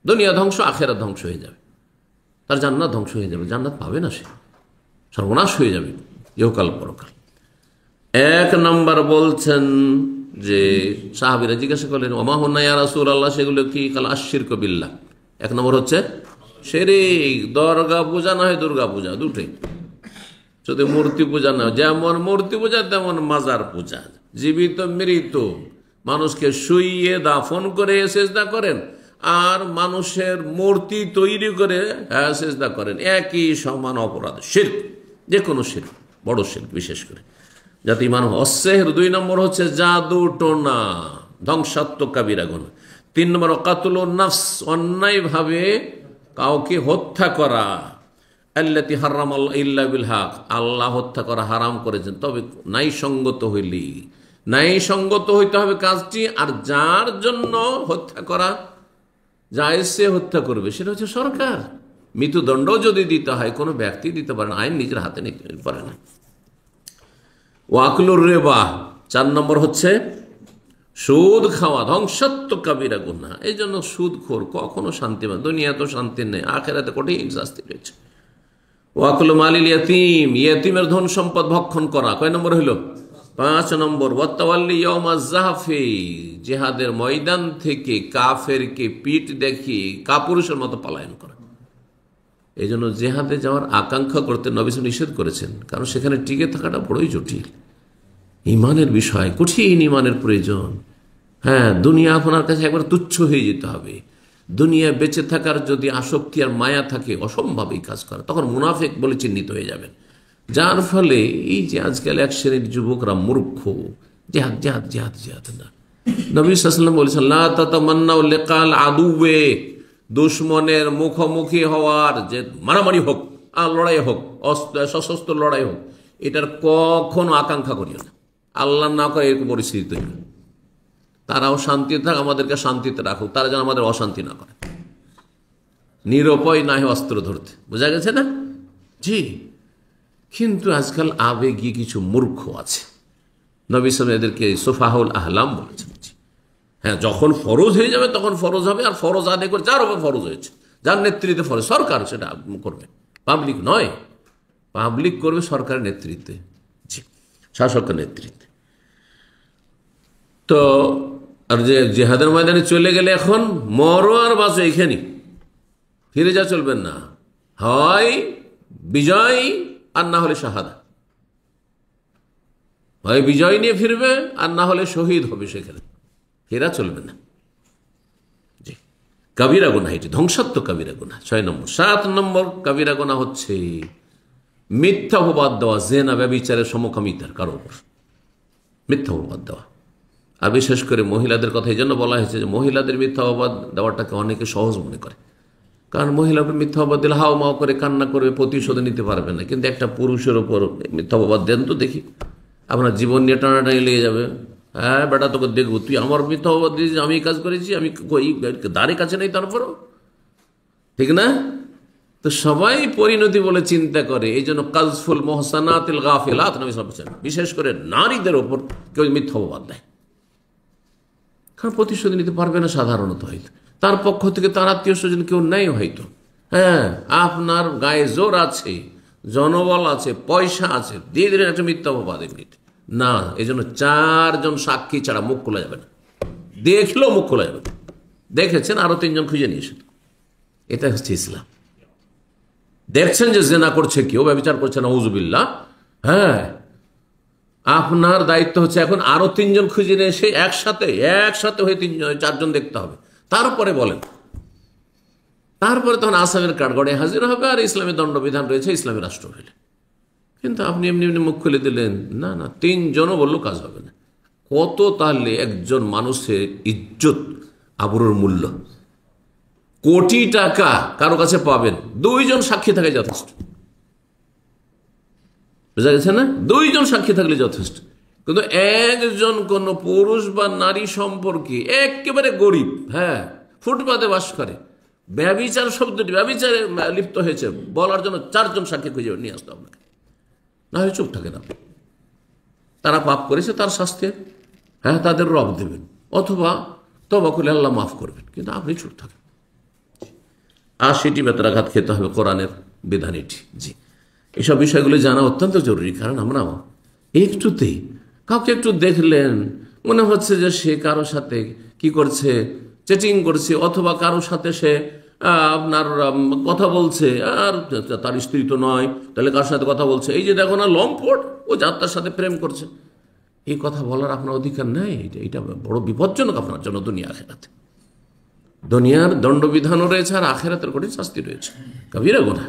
[SPEAKER 1] দুনিয়া ধ্বংস, আখিরাত ধ্বংস হয়ে যাবে, তার জান্নাত ধ্বংস হয়ে যাবে, জান্নাত পাবে না, সে সর্বনাশ হয়ে যাবে ইহকাল পরকাল। 1 নম্বর বলছেন যে সাহাবীরা জিজ্ঞাসা করলেন ওমা হুন্না ইয়া রাসূলুল্লাহ, সেগুলো কি? কাল আশিরকু বিল্লাহ। 1 নম্বর হচ্ছে শিরক, দরগা পূজা না হয় দুর্গা পূজা, দুটোই। শুধু মূর্তি পূজা না, যেমন মূর্তি পূজা তেমন মাজার পূজা, জীবিত মৃত মানুষকে শুইয়ে দাফন করে সেজদা করেন, আর মানুষের মূর্তি তৈরি করে সেজদা করেন, একই সমান অপরাধ। শিরক, যে কোনো শিরক, বড় শিরক বিশেষ করে, যাতে ইমান অসেহর। 2 নম্বর হচ্ছে জাদু টোনা, ধ্বংসাত্মক কাবিরা গুনাহ। 3 নম্বর কাতলুন নাফস, অন্যায়ভাবে কাউকে হত্যা করা। আল্লাতী হারামাল্লাহু ইল্লা বিল হক, আল্লাহ হত্যা করা হারাম করেছেন, তবে ন্যায়সঙ্গত হইলে, ন্যায়সঙ্গত হইতে হবে কাজটি। আর যার জন্য হত্যা করা জায়েজ, সে হত্যা করবে, সেটা হচ্ছে সরকার। মৃত্যুদণ্ড যদি দিতে হয়, কোনো ব্যক্তি দিতে পারে না, আইন নিজের হাতে নিতে পারে না। ওয়াকলুর রিবা, 4 নম্বর হচ্ছে সুদ খাওয়া, ধ্বংসাত্মক কাবিরা গুনাহ। এই জন্য সুদখোর কখনো শান্তি পায়, দুনিয়া তো শান্তি নেই, আখিরাতে কঠিন শাস্তি রয়েছে। ওয়াকলু মালিল ইয়াতীম, ইয়াতীমের ধন সম্পদ ভক্ষণ করা। কয় নম্বর হইল? 5 নম্বর। ওয়াতাওয়াল্লি ইয়াউমাজ যাহফি, জিহাদের ময়দান থেকে কাফেরকে পিঠ দেখিয়ে কাপুরুষের মতো পলায়ন করা। এই জন্য জিহাদে যাওয়ার আকাঙ্ক্ষা করতে নবী সাল্লাল্লাহু আলাইহি ওয়াসাল্লাম নিষেধ করেছেন, কারণ সেখানে টিকে থাকাটা বড়ই জটিল, ইমানের বিষয়, কঠিন ইমানের প্রয়োজন। হ্যাঁ, দুনিয়া আপনার কাছে একবার তুচ্ছ হয়ে যেতে হবে। দুনিয়া বেঁচে থাকার যদি আসক্তি আর মায়া থাকে, অসম্ভব এই কাজ করা, তখন মুনাফিক বলে চিহ্নিত হয়ে যাবেন। যার ফলে এই যে আজকাল এক শ্রেণীর যুবকরা মূর্খ, জিহাদ জিহাদ জিহাদ জিহাদ না। নবী সাল্লাল্লাহু আলাইহি ওয়াসাল্লাম বলেছেন লা তাতামান্নাউ লিকাল আদুওয়ে, দুশমনের মুখোমুখি হওয়ার, যে মারামারি হোক আর লড়াই হোক, সশস্ত্র লড়াই হোক, এটার কখনো আকাঙ্ক্ষা করিও না। আল্লাহ না করে এরকম পরিস্থিতি তৈরি। তারাও শান্তিতে থাক, আমাদেরকে শান্তিতে রাখুক, তারা যেন আমাদের অশান্তি না করে। নিরুপায় না হয় অস্ত্র ধরতে, বোঝা গেছে না? জি। কিন্তু আজকাল আবেগী কিছু মূর্খ আছে, নবী সাল্লাল্লাহু আলাইহি ওয়াসাল্লাম এদেরকে সুফাহুল আহলাম বলেছেন। হ্যাঁ, যখন ফরজ হয়ে যাবে তখন ফরজ হবে, আর ফরজ আদায় করে যার উপর ফরজ হয়েছে, যার নেতৃত্বে ফরজ, সরকার সেটা করবে, পাবলিক নয়। পাবলিক করবে সরকারের নেতৃত্বে, জি, শাসকের নেতৃত্বে। তো আর যে জিহাদের ময়দানে চলে গেলে এখন মরো আর বাঁচো, এইখানে ফিরে যা চলবেন না, হয় বিজয় আর না হলে শাহাদা, হয় বিজয় নিয়ে ফিরবে আর না হলে শহীদ হবে, সেখানে ফেরা চলবে না। জি, কাবিরা গুনাহ, এটি ধ্বংসাত্মক কাবিরা গুনাহ। 6 নম্বর। 7 নম্বর কাবিরা গুনাহ হচ্ছে মিথ্যা অপবাদ দেওয়া, জেনা ব্যভিচারের সমকামিতার কারো উপর মিথ্যা অপবাদ দেওয়া। আর বিশেষ করে মহিলাদের কথা এই জন্য বলা হয়েছে যে মহিলাদের মিথ্যা অপবাদ দেওয়াটাকে অনেকে সহজ মনে করে, কারণ মহিলাকে মিথ্যা অপবাদ দিলে হাও মাও করে কান্না করবে, প্রতিশোধ নিতে পারবে না। কিন্তু একটা পুরুষের ওপর মিথ্যা অপবাদ দেন তো দেখি, আপনার জীবন নিয়ে টানাটানি লেগে যাবে। হ্যাঁ বেটা, তোকে দেখবো, তুই আমার মিথ্যা অপবাদ দিয়েছিস, আমি কাজ করেছি, আমি দাঁড়ে কাছে নেই, তারপরও ঠিক না? তো সবাই পরিণতি বলে চিন্তা করে। এই জন্য কাযফুল মুহসানাতিল গাফিলাত, নবী সাল্লাল্লাহু আলাইহি ওয়াসাল্লাম বিশেষ করে নারীদের ওপর কেউ মিথ্যা অপবাদ দেয়, কারণ প্রতিশোধ নিতে পারবে না সাধারণত, হয়তো তার পক্ষ থেকে তার আত্মীয় স্বজন কেউ নেই হয়তো। হ্যাঁ, আপনার গায়ে জোর আছে, জনবল আছে, পয়সা আছে, দিয়ে দিলেন একটা মিথ্যা অপবাদ এমনিতে না। এই জন্য 4 জন সাক্ষী ছাড়া মুখ খোলা যাবে না, দেখলেও মুখ খোলা যাবে না। দেখেছেন, আরো 3 জন খুঁজে নিয়েছেন, এটা হচ্ছে ইসলাম। দেখছেন যে জেনা করছে কেউ, ব্যভিচার করছে, নাউযুবিল্লাহ, হ্যাঁ, আপনার দায়িত্ব হচ্ছে এখন আরো 3 জন খুঁজে নিয়ে এসে একসাথে হয়ে 4 জন দেখতে হবে, তারপরে বলেন, তারপরে তখন আসামের কাঠগড়ে হাজির হবে। আর ইসলামের দণ্ডবিধান রয়েছে ইসলামী রাষ্ট্র হলে। কিন্তু আপনি এমনি এমনি মুখ খুলে দিলেন, না না, 3 জনও বললো কাজ হবে না। কত তাহলে একজন মানুষের ইজ্জত আবরুর মূল্য, কোটি টাকা কারো কাছে পাবেন, 2 জন সাক্ষী থাকে যথেষ্ট, বুঝা গেছে না? 2 জন সাক্ষী থাকলে যথেষ্ট। কিন্তু একজন কোন পুরুষ বা নারী সম্পর্কে একেবারে গরিব, হ্যাঁ, ফুটপাতে বাস করে, ব্যভিচার শব্দটি ব্যভিচারে লিপ্ত হয়েছে বলার জন্য 4 জন সাক্ষী খুঁজে নিয়ে আসতে আপনাকে, না হয় চুপ থাকেন আপনি। তারা পাপ করেছে, তার শাস্তি, হ্যাঁ, তাদের রব দেবেন, অথবা তওবা করলে আল্লাহ মাফ করবেন, কিন্তু আপনি চুপ থাকেন। 80টি বেত্রাঘাত খেতে হবে কোরআনের বিধান এটি। জি, এইসব বিষয়গুলি জানা অত্যন্ত জরুরি, কারণ আমরা একটুতেই কাউকে একটু দেখলেন, মনে হচ্ছে যে সে কারোর সাথে কি করছে, চ্যাটিং করছে, অথবা কারোর সাথে সে আপনার কথা বলছে, আর তার স্ত্রী তো নয়, তাহলে কার সাথে কথা বলছে, এই যে দেখো না লম্পট, ও যাত্রার সাথে প্রেম করছে, এই কথা বলার আপনার অধিকার নেই। এটা বড় বিপজ্জনক আপনার জন্য দুনিয়া আখেরাতে। দুনিয়ার দণ্ডবিধানও রয়েছে, আর আখেরাতের কঠিন শাস্তি রয়েছে, কবিরা গুনাহ,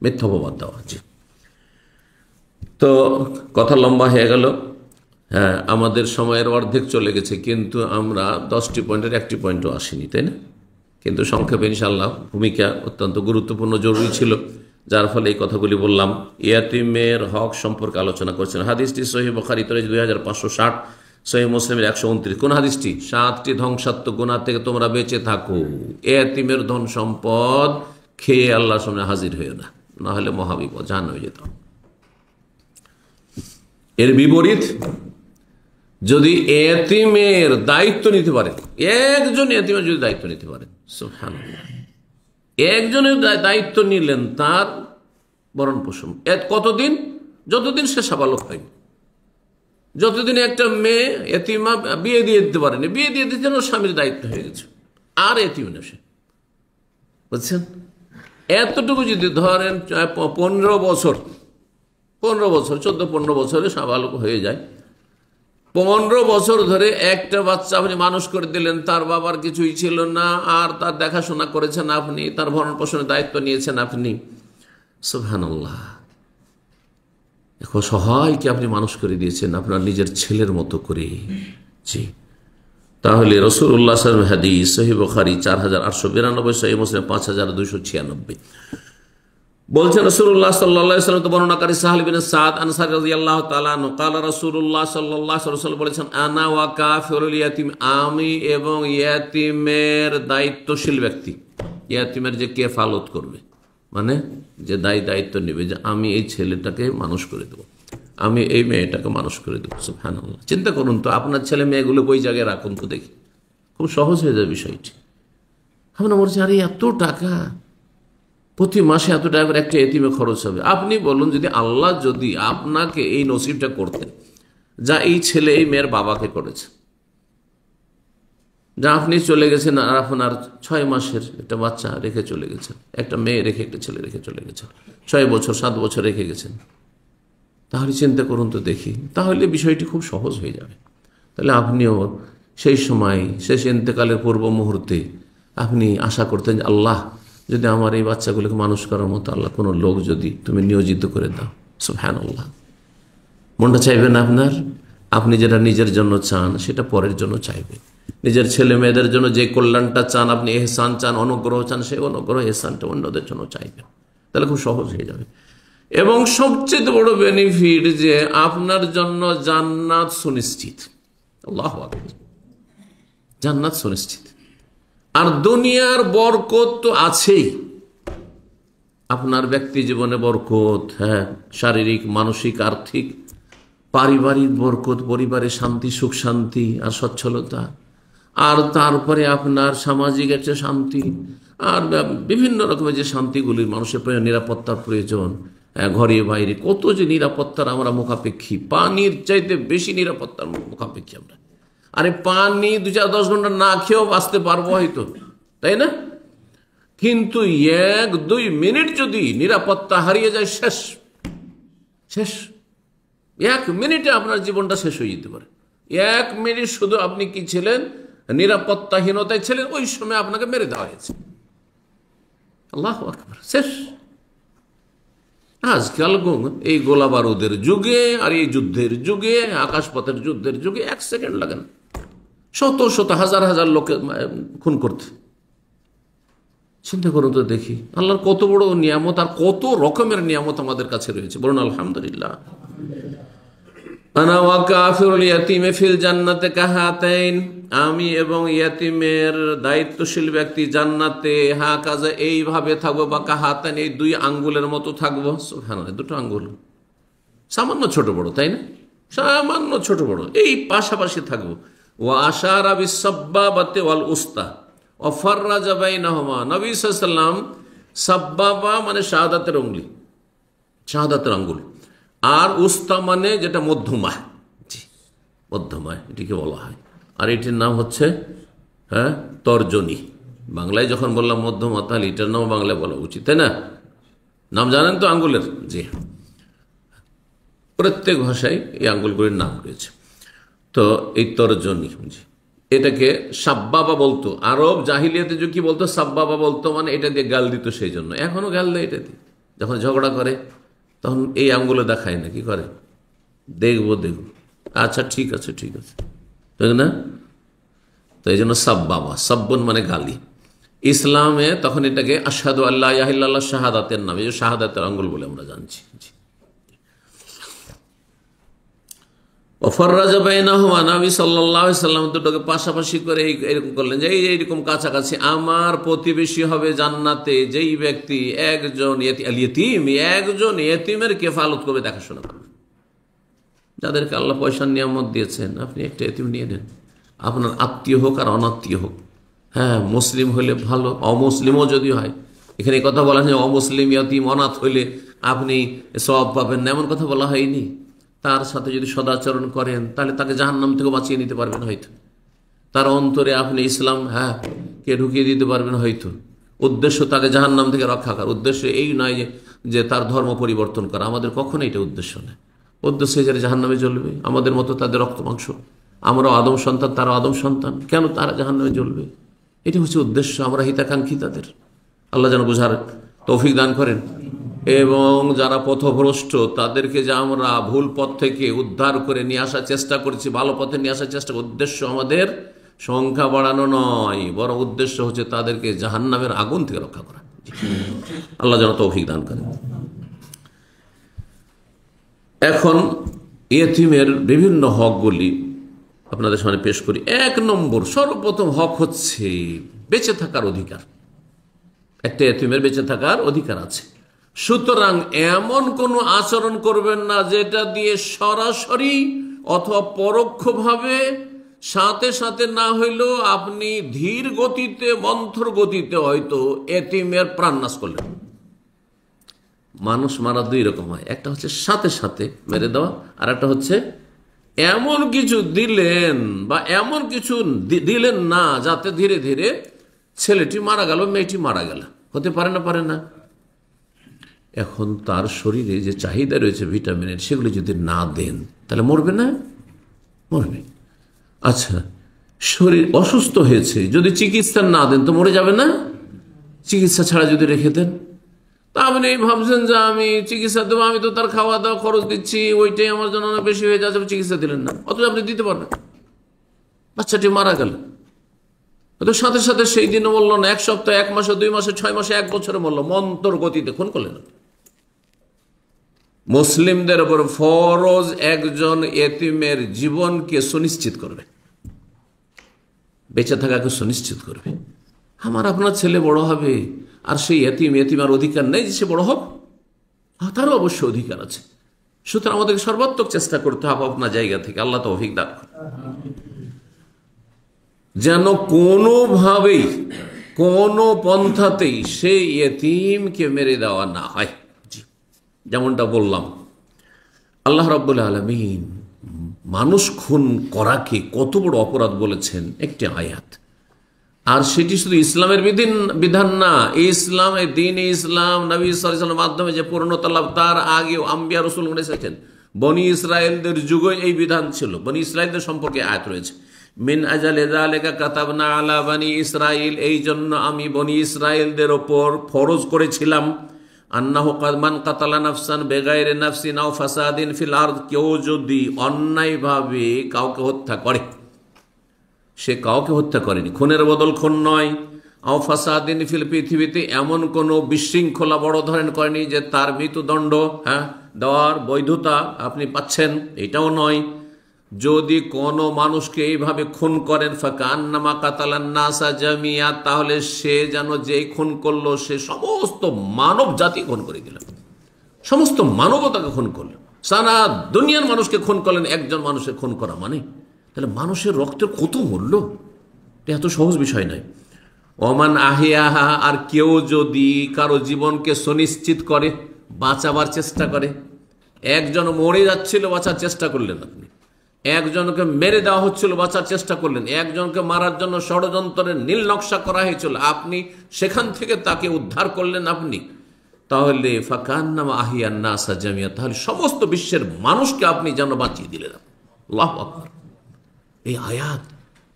[SPEAKER 1] মিথ্যা অপবাদ দেওয়া। জি, তো কথা লম্বা হয়ে গেল। হ্যাঁ, আমাদের সময়ের অর্ধেক চলে গেছে, কিন্তু আমরা 10টি পয়েন্টের একটি পয়েন্টও আসেনি, তাই না? কিন্তু সংক্ষেপে ইনশাআল্লাহ ভূমিকা অত্যন্ত গুরুত্বপূর্ণ, জরুরি ছিল, যার ফলে এই কথাগুলি বললাম। ইয়াতিমের হক সম্পর্কে আলোচনা করছেন। হাদিসটি সহিহ বুখারীতে 2560, সহিহ মুসলিমের 129। কোন হাদিসটি? 7টি ধ্বংসাত্মক গুনাহ থেকে তোমরা বেঁচে থাকো। ইয়াতিমের ধন সম্পদ খেয়ে আল্লাহর সামনে হাজির হয়েও না, না হলে মহাবিপদ, জাহান্নামে হয়ে যেত। এর বিপরীত, যদি এতিমের দায়িত্ব নিতে পারেন, একজন এতিমের যদি দায়িত্ব নিতে পারেন, সুবহানাল্লাহ, একজনের দায়িত্ব নিলেন, তার ভরণ পোষণ কতদিন? যতদিন সে সাবালক হয়নি, যতদিন একটা মেয়ে এতিমা বিয়ে দিয়ে দিতে পারেনি, বিয়ে দিয়ে দিতে স্বামীর দায়িত্ব হয়ে গেছে, আর এতিম না সে, বুঝছেন? এতটুকু যদি ধরেন 15 বছর, 14-15 বছরে সাবালক হয়ে যায়, 15 বছর ধরে একটা বাচ্চা আপনি মানুষ করে দিলেন, তার বাবার কিছুই ছিল না, আর তার দেখাশোনা করেছেন আপনি, তার ভরণ পোষণের দায়িত্ব নিয়েছেন আপনি, সুবহানাল্লাহ, সহায়কে আপনি মানুষ করে দিয়েছেন আপনার নিজের ছেলের মতো করে। জি, তাহলে রাসূলুল্লাহ সাল্লাল্লাহু আলাইহি ওয়াসাল্লাম হাদিস, সহিহ বুখারী 4892, সহিহ মুসলিম 5296। বলছেন রাসূলুল্লাহ সাল্লাল্লাহু আলাইহি ওয়াসাল্লাম, বর্ণনাকারী সাহল ইবনে সাদ আনসারী রাদিয়াল্লাহু তাআলা আনহু, قال রাসূলুল্লাহ সাল্লাল্লাহু আলাইহি ওয়াসাল্লাম বলেছেন, আনা ওয়া কাফিরুল ইয়াতিম, আমি এবং ইয়াতিমের দায়িত্বশীল ব্যক্তি, ইয়াতিমের যে কেফালত করবে, মানে যে দায়িত্ব নেবে, যে আমি এই ছেলেটাকে মানুষ করে দেবো, আমি এই মেয়েটাকে মানুষ করে দেবো। সুবহানাল্লাহ, চিন্তা করুন তো, আপনার ছেলে মেয়েগুলো ওই জায়গায় রাখুন তো দেখি, খুব সহজ হয়ে যাবে বিষয়টি। আমরা বলছি, আরে এত টাকা প্রতি মাসে, এত টাকা করে একটা এতিমে খরচ হবে। আপনি বলুন, যদি আল্লাহ যদি আপনাকে এই নসিবটা করতেন, যা এই ছেলে এই মেয়ের বাবাকে করেছে, যা আপনি চলে গেছেন, আর আপনার 6 মাসের একটা বাচ্চা রেখে চলে গেছেন, একটা মেয়ে রেখে, একটা ছেলে রেখে চলে গেছেন, 6 বছর 7 বছর রেখে গেছেন, তাহলে চিন্তা করুন তো দেখি, তাহলে বিষয়টি খুব সহজ হয়ে যাবে। তাহলে আপনিও সেই সময়, শেষ ইন্তেকালের পূর্ব মুহূর্তে আপনি আশা করতেন, আল্লাহ যদি আমার এই বাচ্চাগুলোকে মানুষ করার মতো আল্লাহ কোনো লোক যদি তুমি নিয়োজিত করে দাও। সুবহানাল্লাহ, মনটা চাইবে না আপনার? আপনি যেটা নিজের জন্য চান, সেটা পরের জন্য চাইবে। নিজের ছেলে মেয়েদের জন্য যে কল্যাণটা চান, আপনি এহসান চান, অনুগ্রহ চান, সেই অনুগ্রহ এহসানটা অন্যদের জন্য চাইবেন, তাহলে খুব সহজ হয়ে যাবে। এবং সবচেয়ে বড় বেনিফিট, যে আপনার জন্য জান্নাত সুনিশ্চিত। আল্লাহু আকবার, জান্নাত সুনিশ্চিত। আর দুনিয়ার বরকত তো আছেই, আপনার ব্যক্তি জীবনে বরকত, হ্যাঁ, শারীরিক, মানসিক, আর্থিক, পারিবারিক বরকত, পরিবারে শান্তি, সুখ শান্তি আর সচ্ছলতা, আর তারপরে আপনার সামাজিক একটা শান্তি, আর বিভিন্ন রকমের যে শান্তিগুলির মানুষের প্রয়োজন, নিরাপত্তার প্রয়োজন, ঘরে বাইরে কত যে নিরাপত্তার আমরা মুখাপেক্ষী, পানির চাইতে বেশি নিরাপত্তার মুখাপেক্ষী আমরা। আরে পানি 2-10 ঘন্টা না খেয়েও বাঁচতে পারবো হয়তো, তাই না? কিন্তু 1-2 মিনিট যদি নিরাপত্তা হারিয়ে যায়, শেষ শেষ। 1 মিনিটে আপনার জীবনটা শেষ হয়ে যেতে পারে। 1 মিনিট শুধু আপনি কি ছিলেন, নিরাপত্তাহীনতায় ছিলেন, ওই সময় আপনাকে মেরে দেওয়া হয়েছে। আল্লাহু আকবার, শেষ। আজকাল এই গোলা বারুদের যুগে আর এই যুদ্ধের যুগে, আকাশপথের যুদ্ধের যুগে 1 সেকেন্ড লাগে না শত শত হাজার হাজার লোকে খুন করতে। চিন্তা করুন তো দেখি, আল্লাহর কত বড় নিয়ামত, আর কত রকমের নিয়ামত আমাদের কাছে রয়েছে, বলুন আলহামদুলিল্লাহ। আনা ওয়া কাফিরুল ইয়াতীমি ফিল জান্নাতি কাহাতাইন, আমি এবং ইয়াতীমের দায়িত্বশীল ব্যক্তি জান্নাতে হাকাজা এইভাবে থাকবো, বা কাহাতাইন এই দুই আঙ্গুলের মতো থাকবো। সুবহানাল্লাহ, দুটো আঙ্গুল সামান্য ছোট বড়, তাই না? সামান্য ছোট বড় এই পাশাপাশি থাকবো। ওয়া আশারা বিসাব্বাবাতি ওয়াল উস্তা ওয়া ফাররাজা বাইনাহুমা। নবী সাল্লাল্লাহু আলাইহি ওয়াসাল্লাম সাব্বাবা মানে শাহাদাতের আঙ্গুল, শাহাদাতের আঙ্গুল, আর উস্তা মানে যেটা মধ্যমা, মধ্যমা এটিকে বলা হয়। আর এটির নাম হচ্ছে তর্জনী। বাংলায় যখন বললাম মধ্যমা, তাহলে এটার নাম বাংলায় বলা উচিত, তাই না? নাম জানেন তো আঙ্গুলের? জি, প্রত্যেক ভাষায় এই আঙ্গুলগুলির নাম রয়েছে। তো এই তর্জনী, এটাকে সাব্বাবা বলতো আরব জাহিলিয়াতে। যে কি বলতো? সাব্বাবা বলতো, মানে এটা দিয়ে গাল দিত। সেই জন্য এখনো গাল দেয় এটা দিয়ে। যখন ঝগড়া করে তখন এই আঙ্গুলে দেখায় না, কি করে? দেখবো দেখবো, আচ্ছা ঠিক আছে ঠিক আছে, তাই না? তো এই জন্য সাব্বাবা, সাব্বন মানে গালি। ইসলামে তখন এটাকে আশহাদু আল্লা ইলাহা ইল্লাল্লাহ শাহাদাতের নাম, এই যে শাহাদাতের আঙ্গুল বলে আমরা জানছি। ফাররাজা বাইনাহুমা, নবী সাল্লাল্লাহু আলাইহি ওয়াসাল্লাম দুটোকে পাশাপাশি করে এরকম করলেন যে এইরকম কাছাকাছি আমার প্রতিবেশী হবে জান্নাতে যেই ব্যক্তি একজন একজন ইয়েতিমের কেফালত করবে, দেখাশোনা করবে। যাদেরকে আল্লাহ পয়সার নিয়ামত দিয়েছেন, আপনি একটা ইয়েতিম নিয়ে নেন, আপনার আত্মীয় হোক আর অনাত্মীয় হোক। হ্যাঁ, মুসলিম হলে ভালো, অমুসলিমও যদি হয়। এখানে কথা বলা হয় অমুসলিম ইয়েতিম অনাথ হইলে আপনি সওয়াব পাবেন না, এমন কথা বলা হয়নি। তার সাথে যদি সদাচরণ করেন তাহলে তাকে জাহান্নাম থেকে বাঁচিয়ে নিতে পারবেন হয়তো। তার অন্তরে আপনি ইসলাম কে ঢুকিয়ে দিতে পারবেন হয়তো। উদ্দেশ্য তাকে জাহান্নাম থেকে রক্ষা করার, উদ্দেশ্য এই নয় যে তার ধর্ম পরিবর্তন করা। আমাদের কখনো এটা উদ্দেশ্য নয়। উদ্দেশ্য যারা জাহান্নামে জ্বলবে, আমাদের মতো তাদের রক্ত মাংস, আমরাও আদম সন্তান, তারাও আদম সন্তান, কেন তারা জাহান্নামে জ্বলবে? এটা হচ্ছে উদ্দেশ্য। আমরা হিতাকাঙ্ক্ষী তাদের। আল্লাহ যেন বোঝার তৌফিক দান করেন। এবং যারা পথভ্রষ্ট তাদেরকে যে আমরা ভুল পথ থেকে উদ্ধার করে নিয়ে আসার চেষ্টা করেছি, ভালো পথে নিয়ে আসার চেষ্টা। উদ্দেশ্য আমাদের সংখ্যা বাড়ানো নয়, বরং উদ্দেশ্য হচ্ছে তাদেরকে জাহান্নামের আগুন থেকে রক্ষা করা। আল্লাহ যেন তৌফিক দান করেন। এখন ইয়েতিমের বিভিন্ন হকগুলি আপনাদের সামনে পেশ করি। 1 নম্বর, সর্বপ্রথম হক হচ্ছে বেঁচে থাকার অধিকার। একটা ইয়েতিমের বেঁচে থাকার অধিকার আছে। সুতরাং এমন কোনো আচরণ করবেন না যেটা দিয়ে সরাসরি অথবা পরোক্ষভাবে, সাথে সাথে না হইলেও আপনি ধীর গতিতে, মন্থর গতিতে হয়তো এতিমের প্রাণনাশ করলেন। মানুষ মারা 2 রকম হয়, একটা হচ্ছে সাথে সাথে মেরে দেওয়া, আর একটা হচ্ছে এমন কিছু দিলেন বা এমন কিছু দিলেন না যাতে ধীরে ধীরে ছেলেটি মারা গেল, মেয়েটি মারা গেল। হতে পারে না? পারে না। এখন তার শরীরে যে চাহিদা রয়েছে ভিটামিনের, সেগুলি যদি না দেন তাহলে মরবে না? মরবে। আচ্ছা, শরীর অসুস্থ হয়েছে, যদি চিকিৎসা না দেন তো মরে যাবে না? চিকিৎসা ছাড়া যদি রেখে দেন, তা আপনি ভাবছেন যে আমি চিকিৎসা দেবো, আমি তো তার খাওয়া দাওয়া খরচ দিচ্ছি, ওইটাই আমার জন্য অনেক বেশি হয়ে যাচ্ছে, চিকিৎসা দিলেন না, অথচ আপনি দিতে পারবেন। বাচ্চাটি মারা গেল, সাথে সাথে সেই দিনও মরল না, 1 সপ্তাহ, 1 মাসে, 2 মাসে, 6 মাসে, 1 বছরে মরল। মন্থর গতিতে খুন করলেন। মুসলিমদের উপর ফরজ একজন এতিমের জীবনকে সুনিশ্চিত করবে, বেঁচে থাকাকে সুনিশ্চিত করবে। আমার আপনার ছেলে বড় হবে, আর সেই এতিমের অধিকার নেই যে সে বড় হোক, তারও অবশ্য অধিকার আছে। সুতরাং আমাদেরকে সর্বাত্মক চেষ্টা করতে হবে আপনার জায়গা থেকে। আল্লাহ তৌফিক দান করেন যেন কোনোভাবেই, কোনো পন্থাতেই সেই এতিমকে মেরে দেওয়া না হয়। যেমনটা বললাম, আল্লাহ রাব্বুল আলামিন মানুষ খুন করাকে কত বড় অপরাধ বলেছেন একটি আয়াত। আর সেটি শুধু ইসলামের বিধান না, ইসলাম, দ্বীন ইসলাম নবী সাল্লাল্লাহু আলাইহি ওয়াসাল্লামের মাধ্যমে যে পূর্ণতা লাভ, তার আগেও আম্বিয়া রাসূলগণ এসেছেন। বনি ইসরায়েলদের যুগে এই বিধান ছিল। বনি ইসরায়েলদের সম্পর্কে আয়াত রয়েছে, মিন আজালি যালিকা কাতাবনা আলা বনি ইসরাইল, এই জন্য আমি বনি ইসরায়েলদের ওপর ফরজ করেছিলাম, আন্নাহু মান কাতালা নাফসান বিগাইরি নাফসিন আও ফাসাদিন ফিল আরদ, কেউ যদি অন্যায়ভাবে কাউকে হত্যা করে, সে কাউকে হত্যা করেনি, খুনের বদল খুন নয়, আও ফাসাদিন ফিল, পৃথিবীতে এমন কোনো বিশৃঙ্খলা বড় ধরনের করেনি যে তার মৃত্যুদণ্ড দেওয়ার বৈধতা আপনি পাচ্ছেন, এটাও নয়। যদি কোনো মানুষকে এইভাবে খুন করেন ফাকান্নামা কাতালান নাসা জামিয়া, তাহলে সে যেন যেই খুন করলো সে সমস্ত মানব জাতি খুন করে দিল, সমস্ত মানবতাকে খুন করলেন, সারা দুনিয়ার মানুষকে খুন করলেন। একজন মানুষের খুন করা মানে, তাহলে মানুষের রক্তের কত মূল্য, এটা এত সহজ বিষয় নয়। ওমান আহিয়াহা, আর কেউ যদি কারো জীবনকে সুনিশ্চিত করে, বাঁচাবার চেষ্টা করে, একজন মরে যাচ্ছিল বাঁচার চেষ্টা করলেন আপনি, একজনকে মেরে দেওয়া হচ্ছিল বাঁচার চেষ্টা করলেন, একজনকে মারার জন্য ষড়যন্ত্রের নীল নকশা করা হয়েছিল, আপনি সেখান থেকে তাকে উদ্ধার করলেন আপনি, তাহলে ফাকান্নামা আহিয়ান নাসা জামিয়া, তাহলে সমস্ত বিশ্বের মানুষকে আপনি যেন বাঁচিয়ে দিলেন। আল্লাহু আকবার। এই আয়াত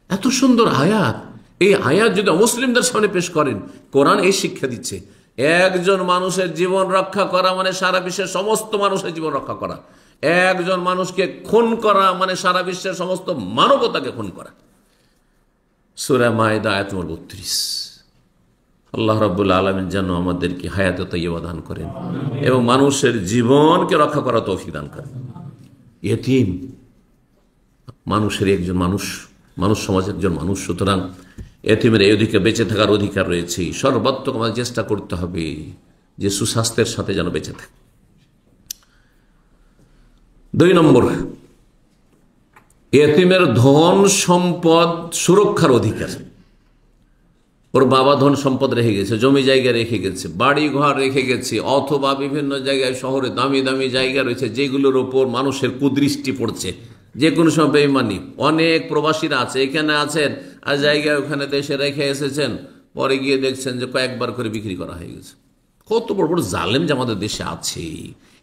[SPEAKER 1] এত সুন্দর আয়াত, এই আয়াত যদি মুসলিমদের সামনে পেশ করেন, কোরআন এই শিক্ষা দিচ্ছে একজন মানুষের জীবন রক্ষা করা মানে সারা বিশ্বের সমস্ত মানুষের জীবন রক্ষা করা, একজন মানুষকে খুন করা মানে সারা বিশ্বের সমস্ত মানবতাকে খুন করা। সূরা মায়েদা আয়াত নম্বর 32। আল্লাহ রাব্বুল আলামিন যেন আমাদেরকে হায়াতে তাইয়্যিবা দান করেন এবং মানুষের জীবনকে রক্ষা করা তৌফিক দান করেন। ইয়েতিম মানুষের একজন মানুষ, মানুষ সমাজের একজন মানুষ, সুতরাং এতিমের এই অধিকার, বেঁচে থাকার অধিকার রয়েছে। সর্বাত্মক আমাদের চেষ্টা করতে হবে যে সুস্বাস্থ্যের সাথে যেন বেঁচে থাকে। 2 নম্বর, এতিমের ধন সম্পদ সুরক্ষার অধিকার। ওর বাবা ধন সম্পদ রেখে গেছে, জমি জায়গা রেখে গেছে, বাড়ি ঘর রেখে গেছে, অথবা বিভিন্ন জায়গায় শহরে দামি দামি জায়গা রয়েছে যেগুলোর ওপর মানুষের কুদৃষ্টি পড়ছে, যে কোনো সময় বেঈমানি। অনেক প্রবাসীরা আছে, এখানে আছেন আর জায়গায় ওখানে দেশে রেখে এসেছেন, পরে গিয়ে দেখছেন যে কয়েকবার করে বিক্রি করা হয়ে গেছে। কত বড় বড় জালেম যে আমাদের দেশে আছে,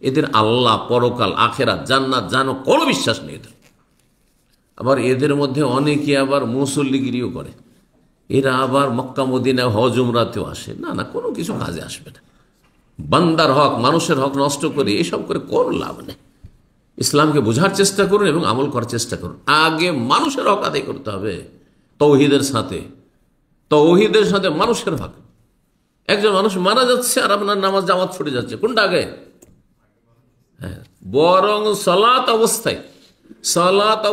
[SPEAKER 1] এদের আল্লাহ, পরকাল, আখেরাত, জান্নাত জানো কোনো বিশ্বাস নেই এদের। আবার এদের মধ্যে অনেকে আবার মুসল্লিগিরিও করে, এরা আবার মক্কা মদিনা হজ উমরাতেও আসে। না না, কোনো কিছু কাজে আসবে না। বান্দার হক, মানুষের হক নষ্ট করে এসব করে কোনো লাভ নেই। ইসলামকে বোঝার চেষ্টা করুন এবং আমল করার চেষ্টা করুন। আগে মানুষের হক আদায় করতে হবে তৌহিদের সাথে, তৌহিদের সাথে মানুষের হক। একজন মানুষ মারা যাচ্ছে আর আপনার নামাজ জামাত ছুটে যাচ্ছে, কোনটা আগে? হ্যাঁ, বরং সালাত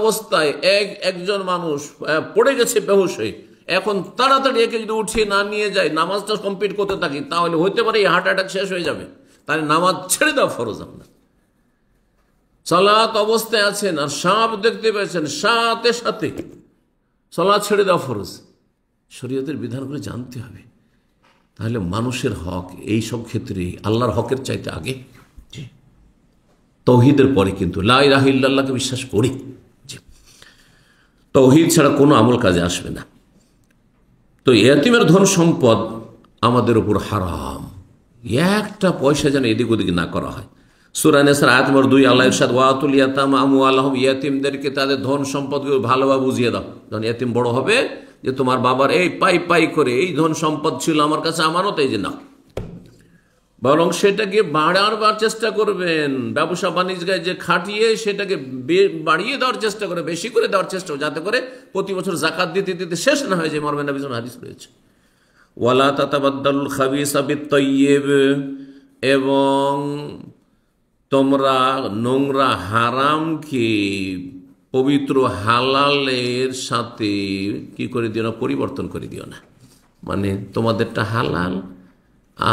[SPEAKER 1] অবস্থায় একজন মানুষ পড়ে গেছে বেহুশ হয়ে, এখন তাড়াতাড়ি একে যদি উঠিয়ে না নিয়ে যায়, নামাজটা কমপ্লিট করতে থাকি, তাহলে হতে পারে এই হার্ট অ্যাটাক শেষ হয়ে যাবে, তাহলে নামাজ ছেড়ে দেওয়া ফরজ আপনার। সালাত অবস্থায় আছেন আর সাপ দেখতে পেয়েছেন, সাথে সাথে সালাত ছেড়ে দেওয়া ফরজ। শরীয়তের বিধানগুলো জানতে হবে। তাহলে মানুষের হক এই সব ক্ষেত্রে আল্লাহর হকের চাইতে আগে, তৌহিদের পরে কিন্তু লা ইলাহা ইল্লাল্লাহকে বিশ্বাস করি। তৌহিদ ছাড়া কোনো আমল কাজে আসবে না। তো ইয়েতিমের ধন সম্পদ আমাদের উপর হারাম, একটা পয়সা যেন এদিক ওদিক না করা হয়। সূরা নিসার আয়াত নম্বর 2 আল্লাহ ইরশাদ ওয়াতুল ইয়াতামা আমওয়ালাহুম, ইয়াতিমদেরকে তাদের ধন সম্পদকে ভালোভাবে বুঝিয়ে দাও। যখন ইয়াতিম বড় হবে যে তোমার বাবার এই পাই পাই করে এই ধন সম্পদ ছিল আমার কাছে আমানত, এই যে না, বরং সেটাকে বাড়াবার চেষ্টা করবেন। ব্যবসা বাণিজ্যে যে খাটিয়ে সেটাকে বাড়িয়ে দেওয়ার চেষ্টা করে, বেশি করে দেওয়ার চেষ্টা, যাতে করে প্রতি বছর জাকাত দিতে দিতে শেষ না হয়ে যায়। মর্মে নবীর হাদিস রয়েছে ওয়ালা তাতাবাদ্দালুল খাবিসা বিত-তাইয়্যিব, এবং তোমরা নোংরা হারামকে পবিত্র হালালের সাথে কি করে দিও না, পরিবর্তন করে দিও না। মানে তোমাদেরটা হালাল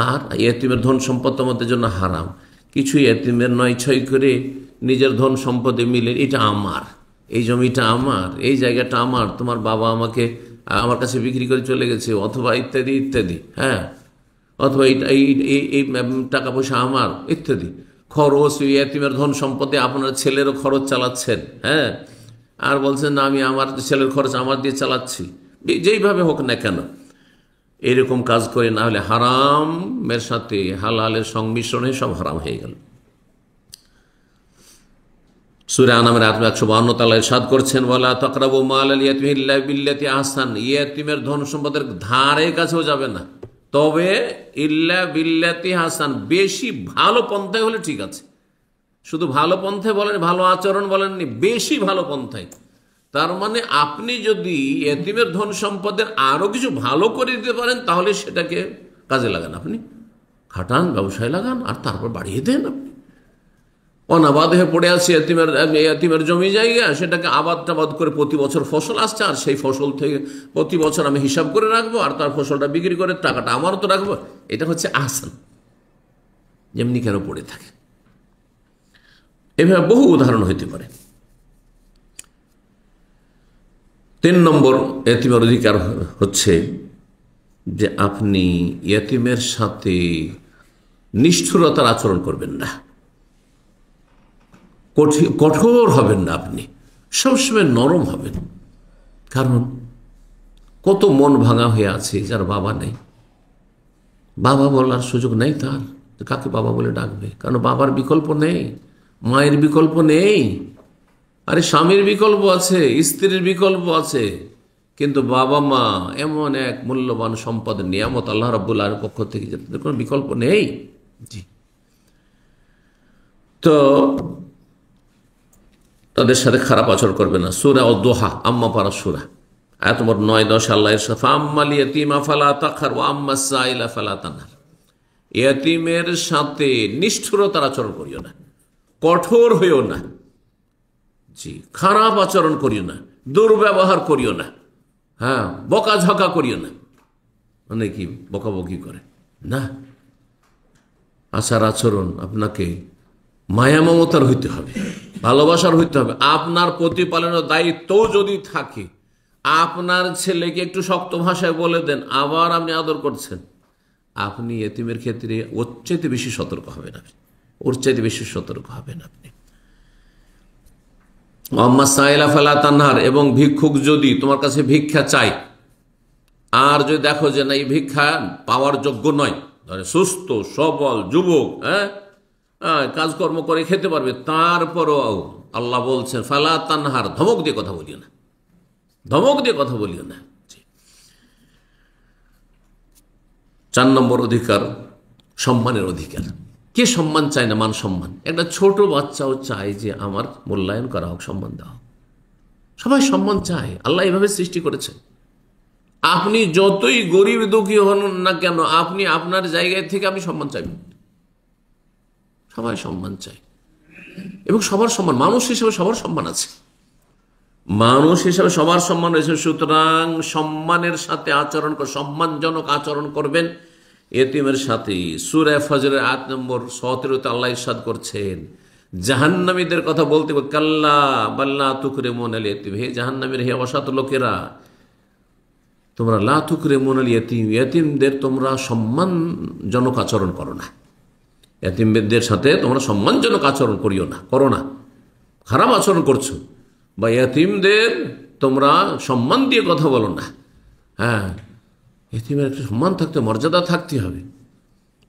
[SPEAKER 1] আর ইয়েতিমের ধন সম্পদ তোমাদের জন্য হারাম। কিছু ইয়েতিমের 9-6 করে নিজের ধন সম্পদে মিলে, এটা আমার, এই জমিটা আমার, এই জায়গাটা আমার, তোমার বাবা আমাকে আমার কাছে বিক্রি করে চলে গেছে, অথবা ইত্যাদি ইত্যাদি, হ্যাঁ, অথবা এই টাকা পয়সা আমার, ইত্যাদি। খরচ ইয়েতিমের ধন সম্পদে আপনার ছেলেরও খরচ চালাচ্ছেন, হ্যাঁ, আর বলছেন না আমি আমার ছেলের খরচ আমার দিয়ে চালাচ্ছি, যেইভাবে হোক না কেন এরকম কাজ করে, না হলে হারামের সাথে হালালের সংমিশ্রণে সব হারাম হয়ে গেল। সূরা আনামের আয়াত 152 তাআলা ইরশাদ করছেন ওয়ালা তাকরাবু মালাল ইয়াতিমি ইল্লা বিল্লাতি আহসান, ইয়েতিমের ধন সম্পদের ধারে কাছেও যাবে না, তবে ইল্লা বিল্লাতি আহসান, বেশি ভালো পন্থায় হলে ঠিক আছে। শুধু ভালো পন্থায় বলেন, ভালো আচরণ বলেননি, বেশি ভালো পন্থায়। তার মানে আপনি যদি ইয়েতিমের ধন সম্পদের আরো কিছু ভালো করে দিতে পারেন, তাহলে সেটাকে কাজে লাগান, আপনি খাটান, ব্যবসায় লাগান, আর তারপর বাড়িয়ে দেন আপনি। অনাবাদ হয়ে পড়ে আছে এতিমের জমি জায়গা, সেটাকে আবাদ টাবাদ করে প্রতি বছর ফসল আসছে, আর সেই ফসল থেকে প্রতি বছর আমি হিসাব করে রাখবো, আর তার ফসলটা বিক্রি করে টাকাটা আমারও তো রাখবো। এটা হচ্ছে আহসান, যেমনি কেন পড়ে থাকে। এভাবে বহু উদাহরণ হইতে পারে। 3 নম্বর এতিমের অধিকার হচ্ছে যে আপনি এতিমের সাথে নিষ্ঠুরতার আচরণ করবেন না, কঠোর হবেন না, আপনি সবসময় নরম হবেন। কারণ কত মন ভাঙা হয়ে আছে যার বাবা নেই, বাবা বলার সুযোগ নেই তার, কাকে বাবা বলে ডাকবে? কারণ বাবার বিকল্প নেই, মায়ের বিকল্প নেই, আরে স্বামীর বিকল্প আছে, স্ত্রীর বিকল্প আছে, কিন্তু বাবা মা এমন এক মূল্যবান সম্পদ, নিয়ামত আল্লাহ রাব্বুল আলামিনের পক্ষ থেকে, যাদের কোনো বিকল্প নেই। জি, তো তাদের সাথে খারাপ আচরণ করবে না। সূরা আদ-দুহা, আম্মা পারা সূরা, আয়াত নম্বর 9, 10 আল্লাহ ইরশাদ, ফাআম্মাল ইয়াতীমা ফালা তাকহার ওয়া আম্মাস সাইলা ফালা তানহার। ইয়াতীমের সাথে নিষ্ঠুরতার আচরণ করিও না, কঠোর হইও না, জি, খারাপ আচরণ করিও না, দুর্ব্যবহার করিও না, হ্যাঁ, বকাঝকা করিও না। মানে কি বকাবকি করে না, আচার আচরণ আপনাকে মায়া মমতার হইতে হবে, ভালোবাসার হইতে হবে। আপনার প্রতিপালনের দায়িত্ব যদি থাকে, আপনার ছেলেকে একটু শক্ত ভাষায় বলে দেন, আবার আপনি আদর করছেন, আপনি এতিমের ক্ষেত্রে ওর চাইতে বেশি সতর্ক হবেন, ওর চাইতে বেশি সতর্ক হবেন আপনি। আম্মা সাইলা ফালা তানহার, এবং ভিক্ষুক যদি তোমার কাছে ভিক্ষা চাই, আর যদি দেখো যে না এই ভিক্ষা পাওয়ার যোগ্য নয়, ধরে সুস্থ সবল যুবক, কাজকর্ম করে খেতে পারবে, তারপরও আল্লাহ বলছেন ফালা তানহার, ধমক দিয়ে কথা বলিও না, ধমক দিয়ে কথা বলিও না। 4 নম্বর অধিকার, সম্মানের অধিকার। কে সম্মান চায় না? মান সম্মান। একটা ছোট বাচ্চাও চায় যে আমার মূল্যায়ন করা হোক, সম্মান দেওয়া হোক। সবাই সম্মান চায়, আল্লাহ এভাবে সৃষ্টি করেছেন। আপনি যতই গরিব দুঃখী হন না কেন, আপনি আপনার জায়গায় থেকে আপনি সম্মান চাইবেন। সবাই সম্মান চায়, এবং সবার সম্মান, মানুষ হিসেবে সবার সম্মান আছে, মানুষ হিসেবে সবার সম্মান রয়েছে। সুতরাং সম্মানের সাথে আচরণ, সম্মানজনক আচরণ করবেন এতিমের সাথে। সূরা ফজরের আয়াত নম্বর 17 আল্লাহ ইরশাদ করছেন, জাহান্নামীদের কথা বলতে, কাল্লা বাল্লা তুকরিমুনাল ইয়াতীম, হে জাহান্নামীর, হে অসৎ লোকেরা, তোমরা লা তুকরিমুনাল ইয়াতীম, ইয়াতীমদের তোমরা সম্মানজনক আচরণ করো না, ইয়াতীমদের সাথে তোমরা সম্মানজনক আচরণ করিও না, করো না, খারাপ আচরণ করছো, বা ইয়াতীমদের তোমরা সম্মান দিয়ে কথা বলো না। হ্যাঁ, এতিমের একটা সম্মান থাকতে, মর্যাদা থাকতে হবে।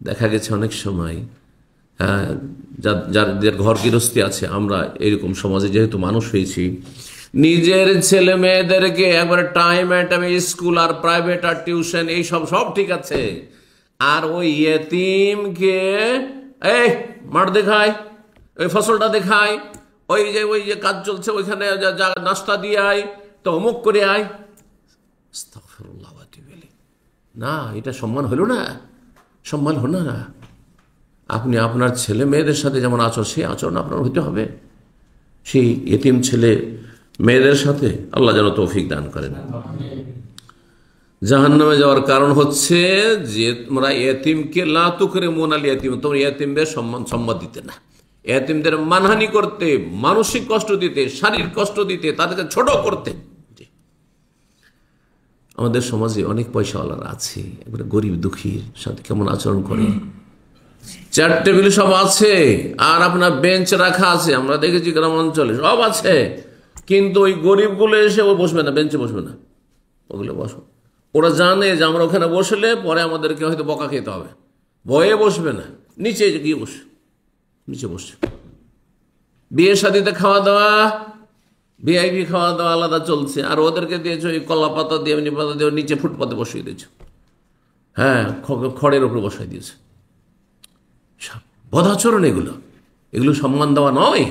[SPEAKER 1] দেখা গেছে অনেক সময় যাদের ঘর গৃহস্থী আছে, আমরা এরকম সমাজে যেহেতু মানুষ হয়েছি, নিজের ছেলে মেয়েদেরকে একবারে টাইমে স্কুল আর প্রাইভেট আর টিউশন এইসব সব ঠিক আছে, আর ওই এতিমকে এই মাঠ দেখায়, ওই ফসলটা দেখায়, ওই যে কাজ চলছে ওইখানে নাস্তা দিয়ে আয়, তো অমুক করে আয়। আস্তাগফিরুল্লাহ ওয়া আতুবু ইলাইহি। না, এটা সম্মান হলো না, সম্মান হলো না। আপনি আপনার ছেলে মেয়েদের সাথে যেমন আচরণ, সেই আচরণ আপনার হইতে হবে সেই এতিম ছেলে মেয়েদের সাথে। আল্লাহ যেন তৌফিক দান করেন। জাহান্নামে যাওয়ার কারণ হচ্ছে যে তোমরা এতিমকে লা তুকরিমুনাল ইয়াতীম, তোমরা এতিমদের সম্মান দিতে না, এতিমদের মানহানি করতে, মানসিক কষ্ট দিতে, শারীরিক কষ্ট দিতে, তাদেরকে ছোট করতে। আমাদের সমাজে অনেক পয়সাওয়ালারা আছে, এবারে গরিব দুঃখীর সাথে কেমন আচরণ করে। চেয়ার টেবিল সব আছে, আর আপনার বেঞ্চ রাখা আছে, আমরা দেখেছি গ্রাম অঞ্চলে সব আছে, কিন্তু ওই গরিবগুলো এসে ও বসবে না, বেঞ্চে বসবে না, ওগুলো বসো। ওরা জানে যে আমরা ওখানে বসলে পরে আমাদেরকে হয়তো বকা খেতে হবে, ভয়ে বসবে না, নিচে গিয়ে বসে, নিচে বসে। বিয়ে শাদিতে খাওয়া দাওয়া, ভিআইপি খাওয়া দাওয়া আলাদা চলছে, আর ওদেরকে দিয়েছো ওই কলা পাতা দিয়ে, এমনি পাতা দিয়ে নিচে ফুটপাতে বসিয়ে দিয়েছ, হ্যাঁ, খড়ের উপরে বসাই দিয়েছে। বদ আচরণ এগুলো, এগুলো সম্মান দেওয়া নয়।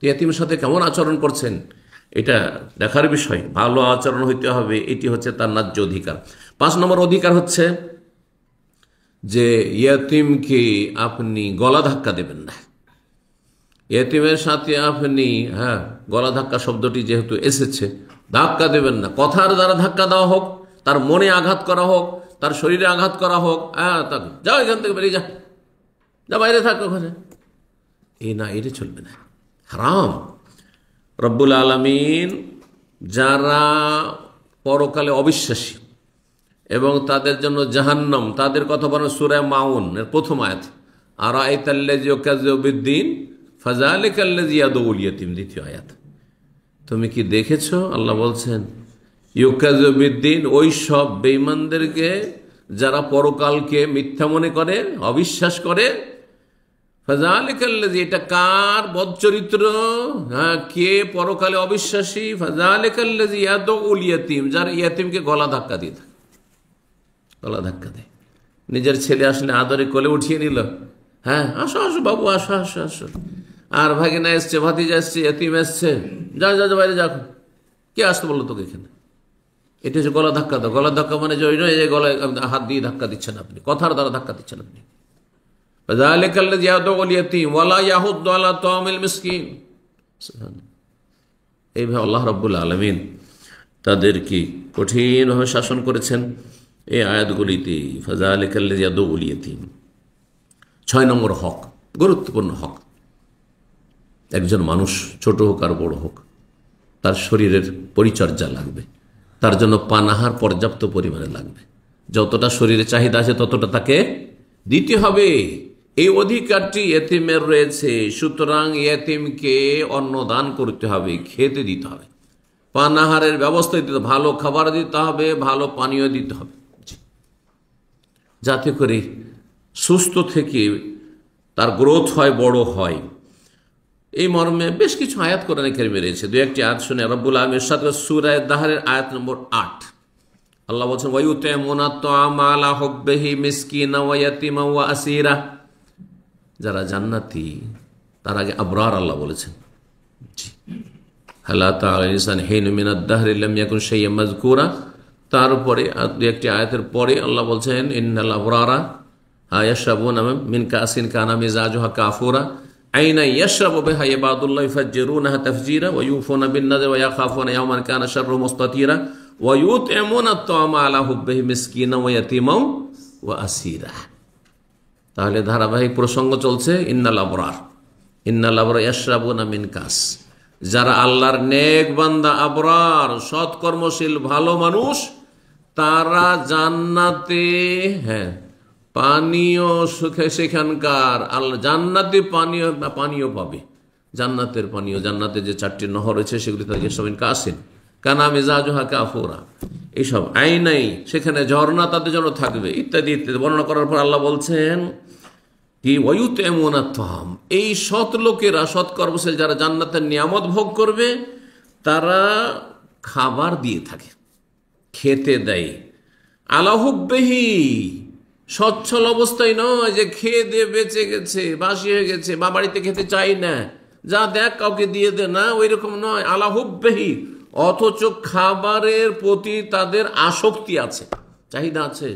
[SPEAKER 1] এতিমের সাথে কেমন আচরণ করছেন এটা দেখার বিষয়। ভালো আচরণ হইতে হবে, এটি হচ্ছে তার ন্যায্য অধিকার। 5 নম্বর অধিকার হচ্ছে যে ইয়াতিমকে আপনি গলা ধাক্কা দেবেন না। এতিমের সাথে আপনি গলা ধাক্কা শব্দটি যেহেতু এসেছে, ধাক্কা দেবেন না। কথার দ্বারা ধাক্কা দেওয়া হোক, তার মনে আঘাত করা হোক, তার শরীরে আঘাত করা হোক, তাকে যাও এখান থেকে বেরিয়ে যা বাইরে থাক ওখানে, এটা চলবে না, হারাম। রব্বুল আলামিন যারা পরকালে অবিশ্বাসী এবং তাদের জন্য জাহান্নাম, তাদের কথা বলেন সূরা মাউন এর প্রথম আয়াত, আরাআইতাল্লাযী ইউকাযযিবু বিদ্দীন ফাযালিকাল্লাযী ইয়াদউল ইয়াতীম, দ্বিতীয় আয়াত। তুমি কি দেখেছো, আল্লাহ বলছেন, ইউকাযযিবু বিদ্দীন, ওই সব বেঈমানদেরকে যারা পরকালকে মিথ্যা মনে করে, অবিশ্বাস করে। ফাযালিকাল্লাযী, এটা কার বদচরিত্র? কে পরকালে অবিশ্বাসী? ফাযালিকাল্লাযী ইয়াদউল ইয়াতীম, যার ইয়াতীমকে গলা ধাক্কা দিয়ে থাকে, গলা ধাক্কা দেয়। নিজের ছেলে আসলে আদরে কোলে উঠিয়ে নিল, আসো আসো বাবু, আসো আসো আসো। আর ভাগিনা এসছে, ভাতিজা এসছে, এতিম এসছে, যা যা বাইরে যা। কে আসতে বললো তোকে এখানে? এটা হচ্ছে গলা ধাক্কা দাও। গলা ধাক্কা মানে যে যে গলায় হাত দিয়ে ধাক্কা দিচ্ছেন আপনি, কথার দ্বারা ধাক্কা দিচ্ছেন আপনি। ফাযালিকাল্লাযী ইয়াদউল ইয়াতীম ওয়ালা ইয়াহুদ্দু আলা তা'আমিল মিসকিন। এইভাবে আল্লাহ রাব্বুল আলামিন তাদেরকে কঠিনভাবে শাসন করেছেন এই আয়াতগুলিতে। ফাযালিকাল্লাযী ইয়াদউল ইয়াতীম। 6 নম্বর হক, গুরুত্বপূর্ণ হক। একজন মানুষ ছোট হোক আর বড় হোক, তার শরীরের পরিচর্যা লাগবে, তার জন্য পানাহার পর্যাপ্ত পরিমাণে লাগবে। যতটা শরীরে চাহিদা আছে ততটা তাকে দিতে হবে। এই অধিকারটি এতিমের রয়েছে, সুতরাং এতিমকে অন্ন দান করতে হবে, খেতে দিতে হবে, পানাহারের ব্যবস্থা দিতে হবে, ভালো খাবার দিতে হবে, ভালো পানীয় দিতে হবে, যাতে করে সুস্থ থেকে তার গ্রোথ হয়, বড় হয়। এই মর্মে বেশ কিছু আয়াত কোরআনে কারিমে রয়েছে। দু একটি আয়াত শুনে রব্বুল আলামিন ইরশাদ করেন সূরা দাহরের আয়াত নম্বর 8। আল্লাহ বলছেন, ওয়ায়ুতিমুনা আত-তা'আমা আলা হুব্বিহি মিসকিনা ওয়া ইয়াতীমা ওয়া আসীরা। যারা জান্নাতি, তার আগে আবরার আল্লাহ বলেছেন। জি, হাল আতা আলাল ইনসানি হিনুম মিনাদ দাহরি লাম ইয়াকুন শাইয়্যান মাযকুরা। তারপরে দু একটি আয়াতের পরে আল্লাহ বলছেন, ইন্নাল আবরারা ইয়াশরাবুনা মিন কাসিন কানা মিজাজুহা কাফুরা আইনা ইয়াশরাবু বিহা ইবাদুল্লাহ ইফাজ্জিরুনাহা তাফজীরা ওয়া ইউফুনা বিন নাযর ওয়া ইয়াখাফুনা ইয়াওমান কানা শাররুহু মুস্তাতীরা ওয়া ইউতিমুনা আত-তা'আমা আলা হুব্বিহি মিসকিনা ওয়া ইয়াতীমা ওয়া আসীরা। তাহলে ধারাবাহিক প্রসঙ্গ চলছে ইন্নাল আবরার ইয়াশরাবুনা মিন কাস। যারা আল্লাহর নেক বান্দা, আবরার, সৎকর্মশীল, ভালো মানুষ, তারা জান্নাতে পানীয় সুখে, সেখানকার আল্লাহ জান্নাতে পানীয় পাবে। জান্নাতের পানীয়, জান্নাতে যে 4টি নহর রয়েছে সেগুলি তাদের সবিন কাসিন কানা মিজাজুহা কাফুরা, এইসব আইনাই, সেখানে ঝর্ণা তাদের জন্য থাকবে, ইত্যাদি ইত্যাদি বর্ণনা করার পর আল্লাহ বলছেন কি ওয়ায়ুতিমুনা আত-তা'আম। এই সৎ লোকেরা, সৎকর্মশীল যারা জান্নাতের নিয়ামত ভোগ করবে, তারা খাবার দিয়ে থাকে, খেতে দেয়। আলা হুব্বিহি, সচ্ছল অবস্থায় নয় যে খেয়ে দিয়ে বেঁচে গেছে, বাসি হয়ে গেছে, বা বাড়িতে খেতে চাই না, যা দেখ কাউকে দিয়ে দে, না ওই রকম নয়। আলা হুব্বিহি, অথচ খাবারের প্রতি তাদের আসক্তি আছে, চাহিদা আছে।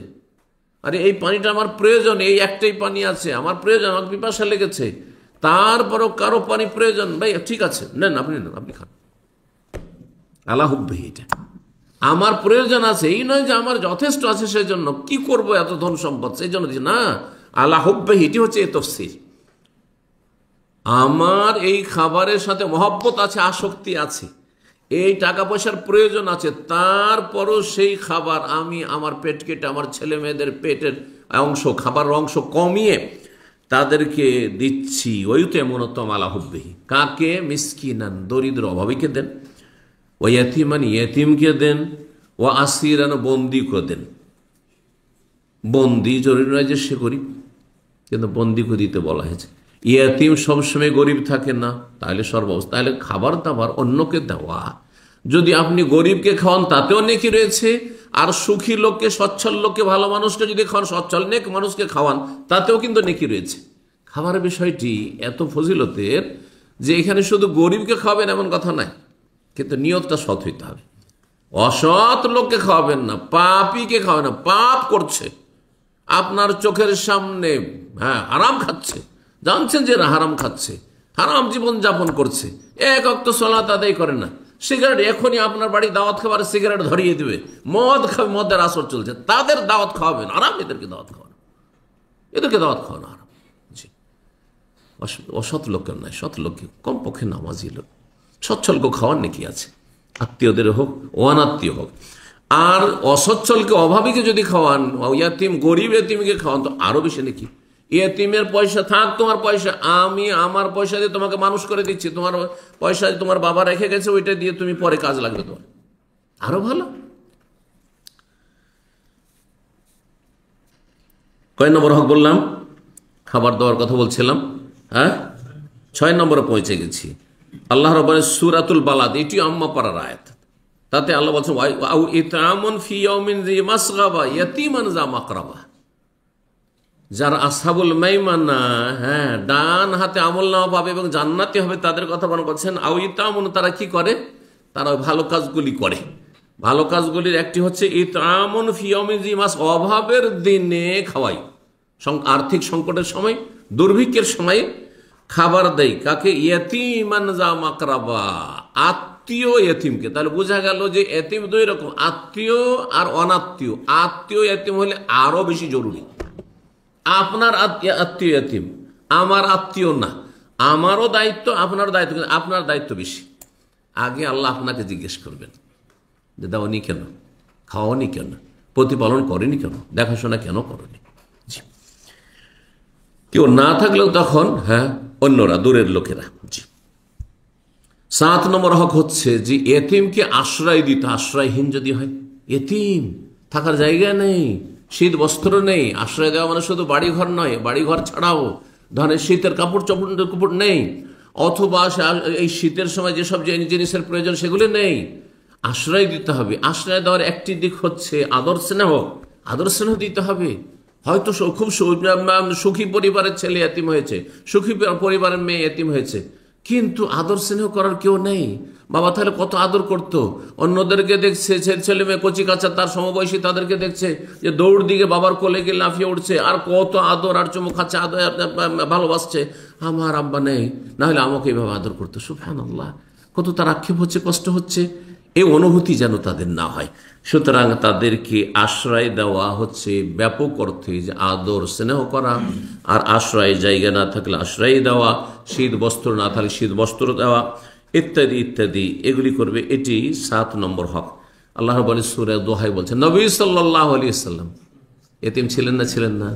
[SPEAKER 1] আরে এই পানিটা আমার প্রয়োজন, এই একটাই পানি আছে, আমার প্রয়োজন, আমার পিপাসা লেগেছে, তারপরও কারো পানি প্রয়োজন, ভাই ঠিক আছে নেন, আপনি খান। আলা হুব্বিহি, এটা আমার প্রয়োজন আছে, এই নয় যে আমার যথেষ্ট আছে সেই জন্য কি করব এত ধন সম্পদ, সেই জন্য না। আলা হুব্বিহি, এটি হচ্ছে এই তাফসীর। আমার এই খাবারের সাথে মহব্বত আছে, আসক্তি আছে, এই টাকা পয়সার প্রয়োজন আছে, তারপরও সেই খাবার আমি আমার পেট কেটে, আমার ছেলে মেয়েদের পেটের অংশ, খাবারের অংশ কমিয়ে তাদেরকে দিচ্ছি। ওয়ায়ুতিমুনা আত-তা'আমা আলা হুব্বিহি, কাকে? মিসকিনান, দরিদ্র অভাবীকে দেন, ও ইয়াতীমান, ইয়াতীমকে দেন, ও আসীরান, বন্দীকে দেন। বন্দী জরুরি নয় যে সে গরিব, কিন্তু বন্দীকে দিতে বলা হয়েছে। ইয়াতীম সবসময় গরিব থাকে না, তাহলে সর্বাবস্থা, তাহলে খাবার দাবার অন্যকে দেওয়া। যদি আপনি গরিবকে খাওয়ান তাতেও নেকি রয়েছে, আর সুখী লোককে, সচ্ছল লোককে, ভালো মানুষকে যদি খাওয়ান, সচ্ছল নেক মানুষকে খাওয়ান, তাতেও কিন্তু নেকি রয়েছে। খাবারের বিষয়টি এত ফজিলতের যে এখানে শুধু গরিবকে খাওয়াবেন এমন কথা নাই, কিন্তু নিয়তটা সৎ হইতে হবে। অসৎ লোককে খাওয়াবেন না, পাপীকে খাওয়াবেন না, পাপ করছে, আপনার চোখের সামনে হারাম খাচ্ছে, জানছেন যে হারাম খাচ্ছে, হারাম জীবন যাপন করছে, এক ওয়াক্ত সালাত আদায় করে না, সিগারেট এখনই আপনার বাড়ি দাওয়াত খাবার সিগারেট ধরিয়ে দিবে, মদ খাবে, মদের আসর চলছে, তাদের দাওয়াত খাওয়াবেন আরাম, এদেরকে দাওয়াত খাওয়ানো, এদেরকে দাওয়াত খাওয়ানো আরাম। জি, অসৎ লোকের নয়, সৎ লোককে কমপক্ষে নামাজি লোক, সচ্ছলকে খাওয়ার নাকি আছে, আত্মীয়দের হোক অনাত্মীয় হোক। আর অসচ্ছলকে অভাবীকে যদি খাওয়ান, ইয়াতিম গরিব এতিমকে খাওয়ান তো আরো বেশি নাকি। এতিমের পয়সা থাক, তোমার পয়সা, আমি আমার পয়সা দিয়ে তোমাকে মানুষ করে দিচ্ছি, তোমার পয়সা তোমার বাবা রেখে গেছে, ওইটা দিয়ে তুমি পরে কাজ লাগবে তোমার, আরো ভালো। কয় নম্বর হক বললাম? খাবার দেওয়ার কথা বলছিলাম, হ্যাঁ 6 নম্বরে পৌঁছে গেছি। আল্লাহ রাব্বুল সূরাতুল বালাদ, এটি আম্মা পারার আয়াত। তাতে আল্লাহ বলছেন আও ইতআমুন ফি ইয়াউমিন যি মাসগাবা ইয়াতীমান যা মাকরাবা। যারা আসহাবুল মাইমানা, হ্যাঁ ডান হাতে আমলনামা পাবে এবং জান্নাতি হবে, তাদের কথা বলা করছেন। আও ইতআমুন, তারা কি করে? তারা ভালো কাজগুলি করে। ভালো কাজগুলির একটি হচ্ছে ইতআমুন ফি ইয়াউমিন যি মাস, অভাবের দিনে খাওয়াই, আর্থিক সংকটের সময়, দুর্ভিক্ষের সময় খাবার দেয়। কাকে? ইয়াতীমান যা মাকরাবা, আত্মীয় এতিমকে। তাহলে বোঝা গেল যে এতিম দুই রকম, আত্মীয় আর অনাত্মীয়। আত্মীয় এতিম হলে আরো বেশি জরুরি। আপনার আত্মীয় এতিম, আমার আত্মীয় না, আমারও দায়িত্ব, আপনার দায়িত্ব, আপনার দায়িত্ব বেশি। আগে আল্লাহ আপনাকে জিজ্ঞেস করবেন যে দাওনি কেন, খাওয়ানি কেন, প্রতিপালন করেনি কেন, দেখাশোনা কেন করনি। কেউ না থাকলেও তখন হ্যাঁ অন্যরা, দূরের লোকেরা। জি, 7 নম্বর হক হচ্ছে যে এতিমকে আশ্রয় দিতে। আশ্রয়হীন যদি হয়, এতিম থাকার জায়গা নেই, শীত বস্ত্র নেই, আশ্রয় দেওয়া মানে শুধু বাড়িঘর নয়, বাড়িঘর ছাড়াও ধরেন শীতের কাপড় নেই, অথবা এই শীতের সময় যেসব জিনিসের প্রয়োজন সেগুলি নেই, আশ্রয় দিতে হবে। আশ্রয় দেওয়ার একটি দিক হচ্ছে আদর স্নেহ, আদর স্নেহ দিতে হবে। হয়তো খুব সুখী পরিবারের ছেলে এতিম হয়েছে, সুখী পরিবারের মেয়ে এতিম হয়েছে, কিন্তু আদর স্নেহ করার কেউ নেই। বাবা তাহলে কত আদর করত, অন্যদেরকে দেখছে, ছেলে মেয়ে কচি কাঁচা তার সমবয়সী, তাদেরকে দেখছে যে দৌড় দিকে বাবার কোলে গিয়ে লাফিয়ে উঠছে, আর কত আদর আর চুমু খাচ্ছে, আদর ভালোবাসছে। আমার আব্বা নেই, না হলে আমাকে এইভাবে আদর করতো। সুবহানাল্লাহ, কত তার আক্ষেপ হচ্ছে, কষ্ট হচ্ছে, এই অনুভূতি যেন তাদের না হয়। সুতরাং তাদেরকে আশ্রয় দেওয়া হচ্ছে ব্যাপক অর্থে যে আদর স্নেহ করা, আর আশ্রয় জায়গা না থাকলে আশ্রয় দেওয়া, শীত বস্ত্র না থাকলে শীত বস্ত্র দেওয়া, ইত্যাদি ইত্যাদি, এগুলি করবে। এটি 7 নম্বর হক। আল্লাহ রাব্বুল সূরা দোহায় বলছেন, নবী সাল্লাল্লাহু আলাইহি ওয়াসাল্লাম এতিম ছিলেন না? ছিলেন না?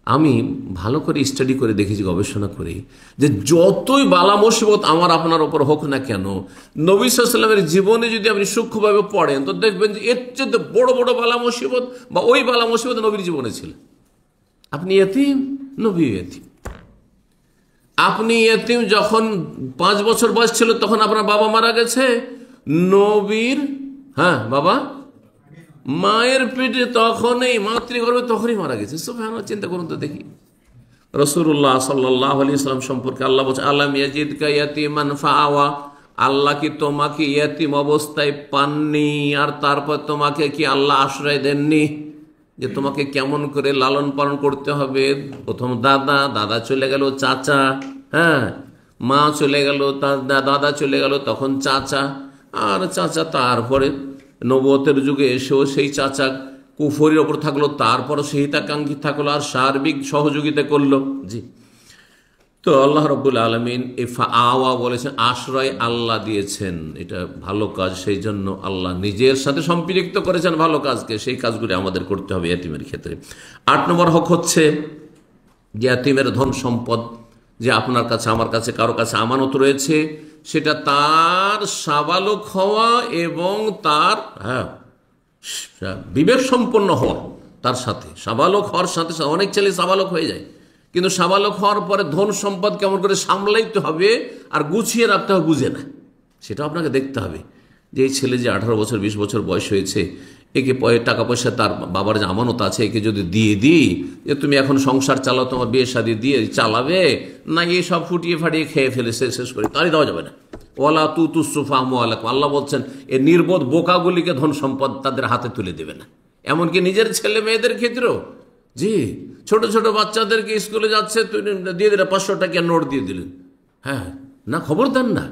[SPEAKER 1] আমি ভালো করে স্টাডি করে দেখেছি, গবেষণা করি, যে যতই বালা মুসিবত আমার আপনার ওপর হোক না কেন, নবী সাল্লাল্লাহু আলাইহি ওয়াসাল্লামের জীবনে যদি আপনি সূক্ষ্মভাবে পড়েন তো দেখবেন যে এর চেয়ে বড় বড় বালা মুসিবত বা ওই বালা মুসিবত নবীর জীবনে ছিল। আপনি এতিম, নবী এতিম। আপনি এতিম যখন 5 বছর বয়স ছিল তখন আপনার বাবা মারা গেছে, নবীর হ্যাঁ বাবা মায়ের পেটে তখনই, মাতৃগর্ভে তখনই মারা গেছে। সুবহানাল্লাহ, চিন্তা করুন তো দেখি। রাসূলুল্লাহ সাল্লাল্লাহু আলাইহি ওয়াসাল্লাম সম্পর্কে আল্লাহ বলছে, আলাম ইয়াজিদকা ইয়াতীমান ফাআওয়া, আল্লাহ কি তোমাকে ইয়াতীম অবস্থায় পাননি আর তারপর তোমাকে কি আল্লাহ আশ্রয় দেননি, যে তোমাকে কেমন করে লালন পালন করতে হবে। প্রথম দাদা চলে গেল, চাচা, হ্যাঁ মা চলে গেল, দাদা চলে গেল, তখন চাচা, আর চাচা তারপরে নবুয়তের যুগে এসেও সেই চাচা কুফরির ওপর থাকলো, তারপরও সেই হিতাকাঙ্ক্ষী থাকলো আর সার্বিক সহযোগিতা করলো। জি, তো আল্লাহ রাব্বুল আলামিন আওয়া বলেছেন, আশ্রয় আল্লাহ দিয়েছেন, এটা ভালো কাজ, সেই জন্য আল্লাহ নিজের সাথে সম্পৃক্ত করেছেন ভালো কাজকে, সেই কাজগুলি আমাদের করতে হবে এতিমের ক্ষেত্রে। 8 নম্বর হক হচ্ছে যে এতিমের ধন সম্পদ যে আপনার কাছে, আমার কাছে, কারো কাছে আমানত রয়েছে, সেটা তার সাবালক হওয়া এবং তার বিবেক সম্পন্ন হওয়া। তার সাথে সাবালক হওয়ার সাথে সাথে অনেক ছেলে সাবালক হয়ে যায়, কিন্তু সাবালক হওয়ার পরে ধন সম্পদ কেমন করে সামলাইতে হবে আর গুছিয়ে রাখতে হবে বুঝে না। সেটা আপনাকে দেখতে হবে যে এই ছেলে যে 18 বছর 20 বছর বয়স হয়েছে, একে টাকা পয়সা তার বাবার যে আমানত আছে একে যদি দিয়ে দিই যে তুমি এখন সংসার চালাও, তোমার বিয়ে শাদী দিয়ে চালাবে না, এই সব ফুটিয়ে ফাটিয়ে খেয়ে ফেলে শেষ করে, তারই দেওয়া যাবে না। ওয়ালা তুতুসুফা আমওয়ালাকুম, আল্লাহ বলছেন এই নির্বোধ বোকাগুলিকে ধন সম্পদ তাদের হাতে তুলে দেবে না। এমনকি নিজের ছেলে মেয়েদের ক্ষেত্রেও। জি, ছোট ছোট বাচ্চাদেরকে স্কুলে যাচ্ছে, দিয়ে দিলে 500 টাকা নোট দিয়ে দিলেন, হ্যাঁ, না, খবরদার না।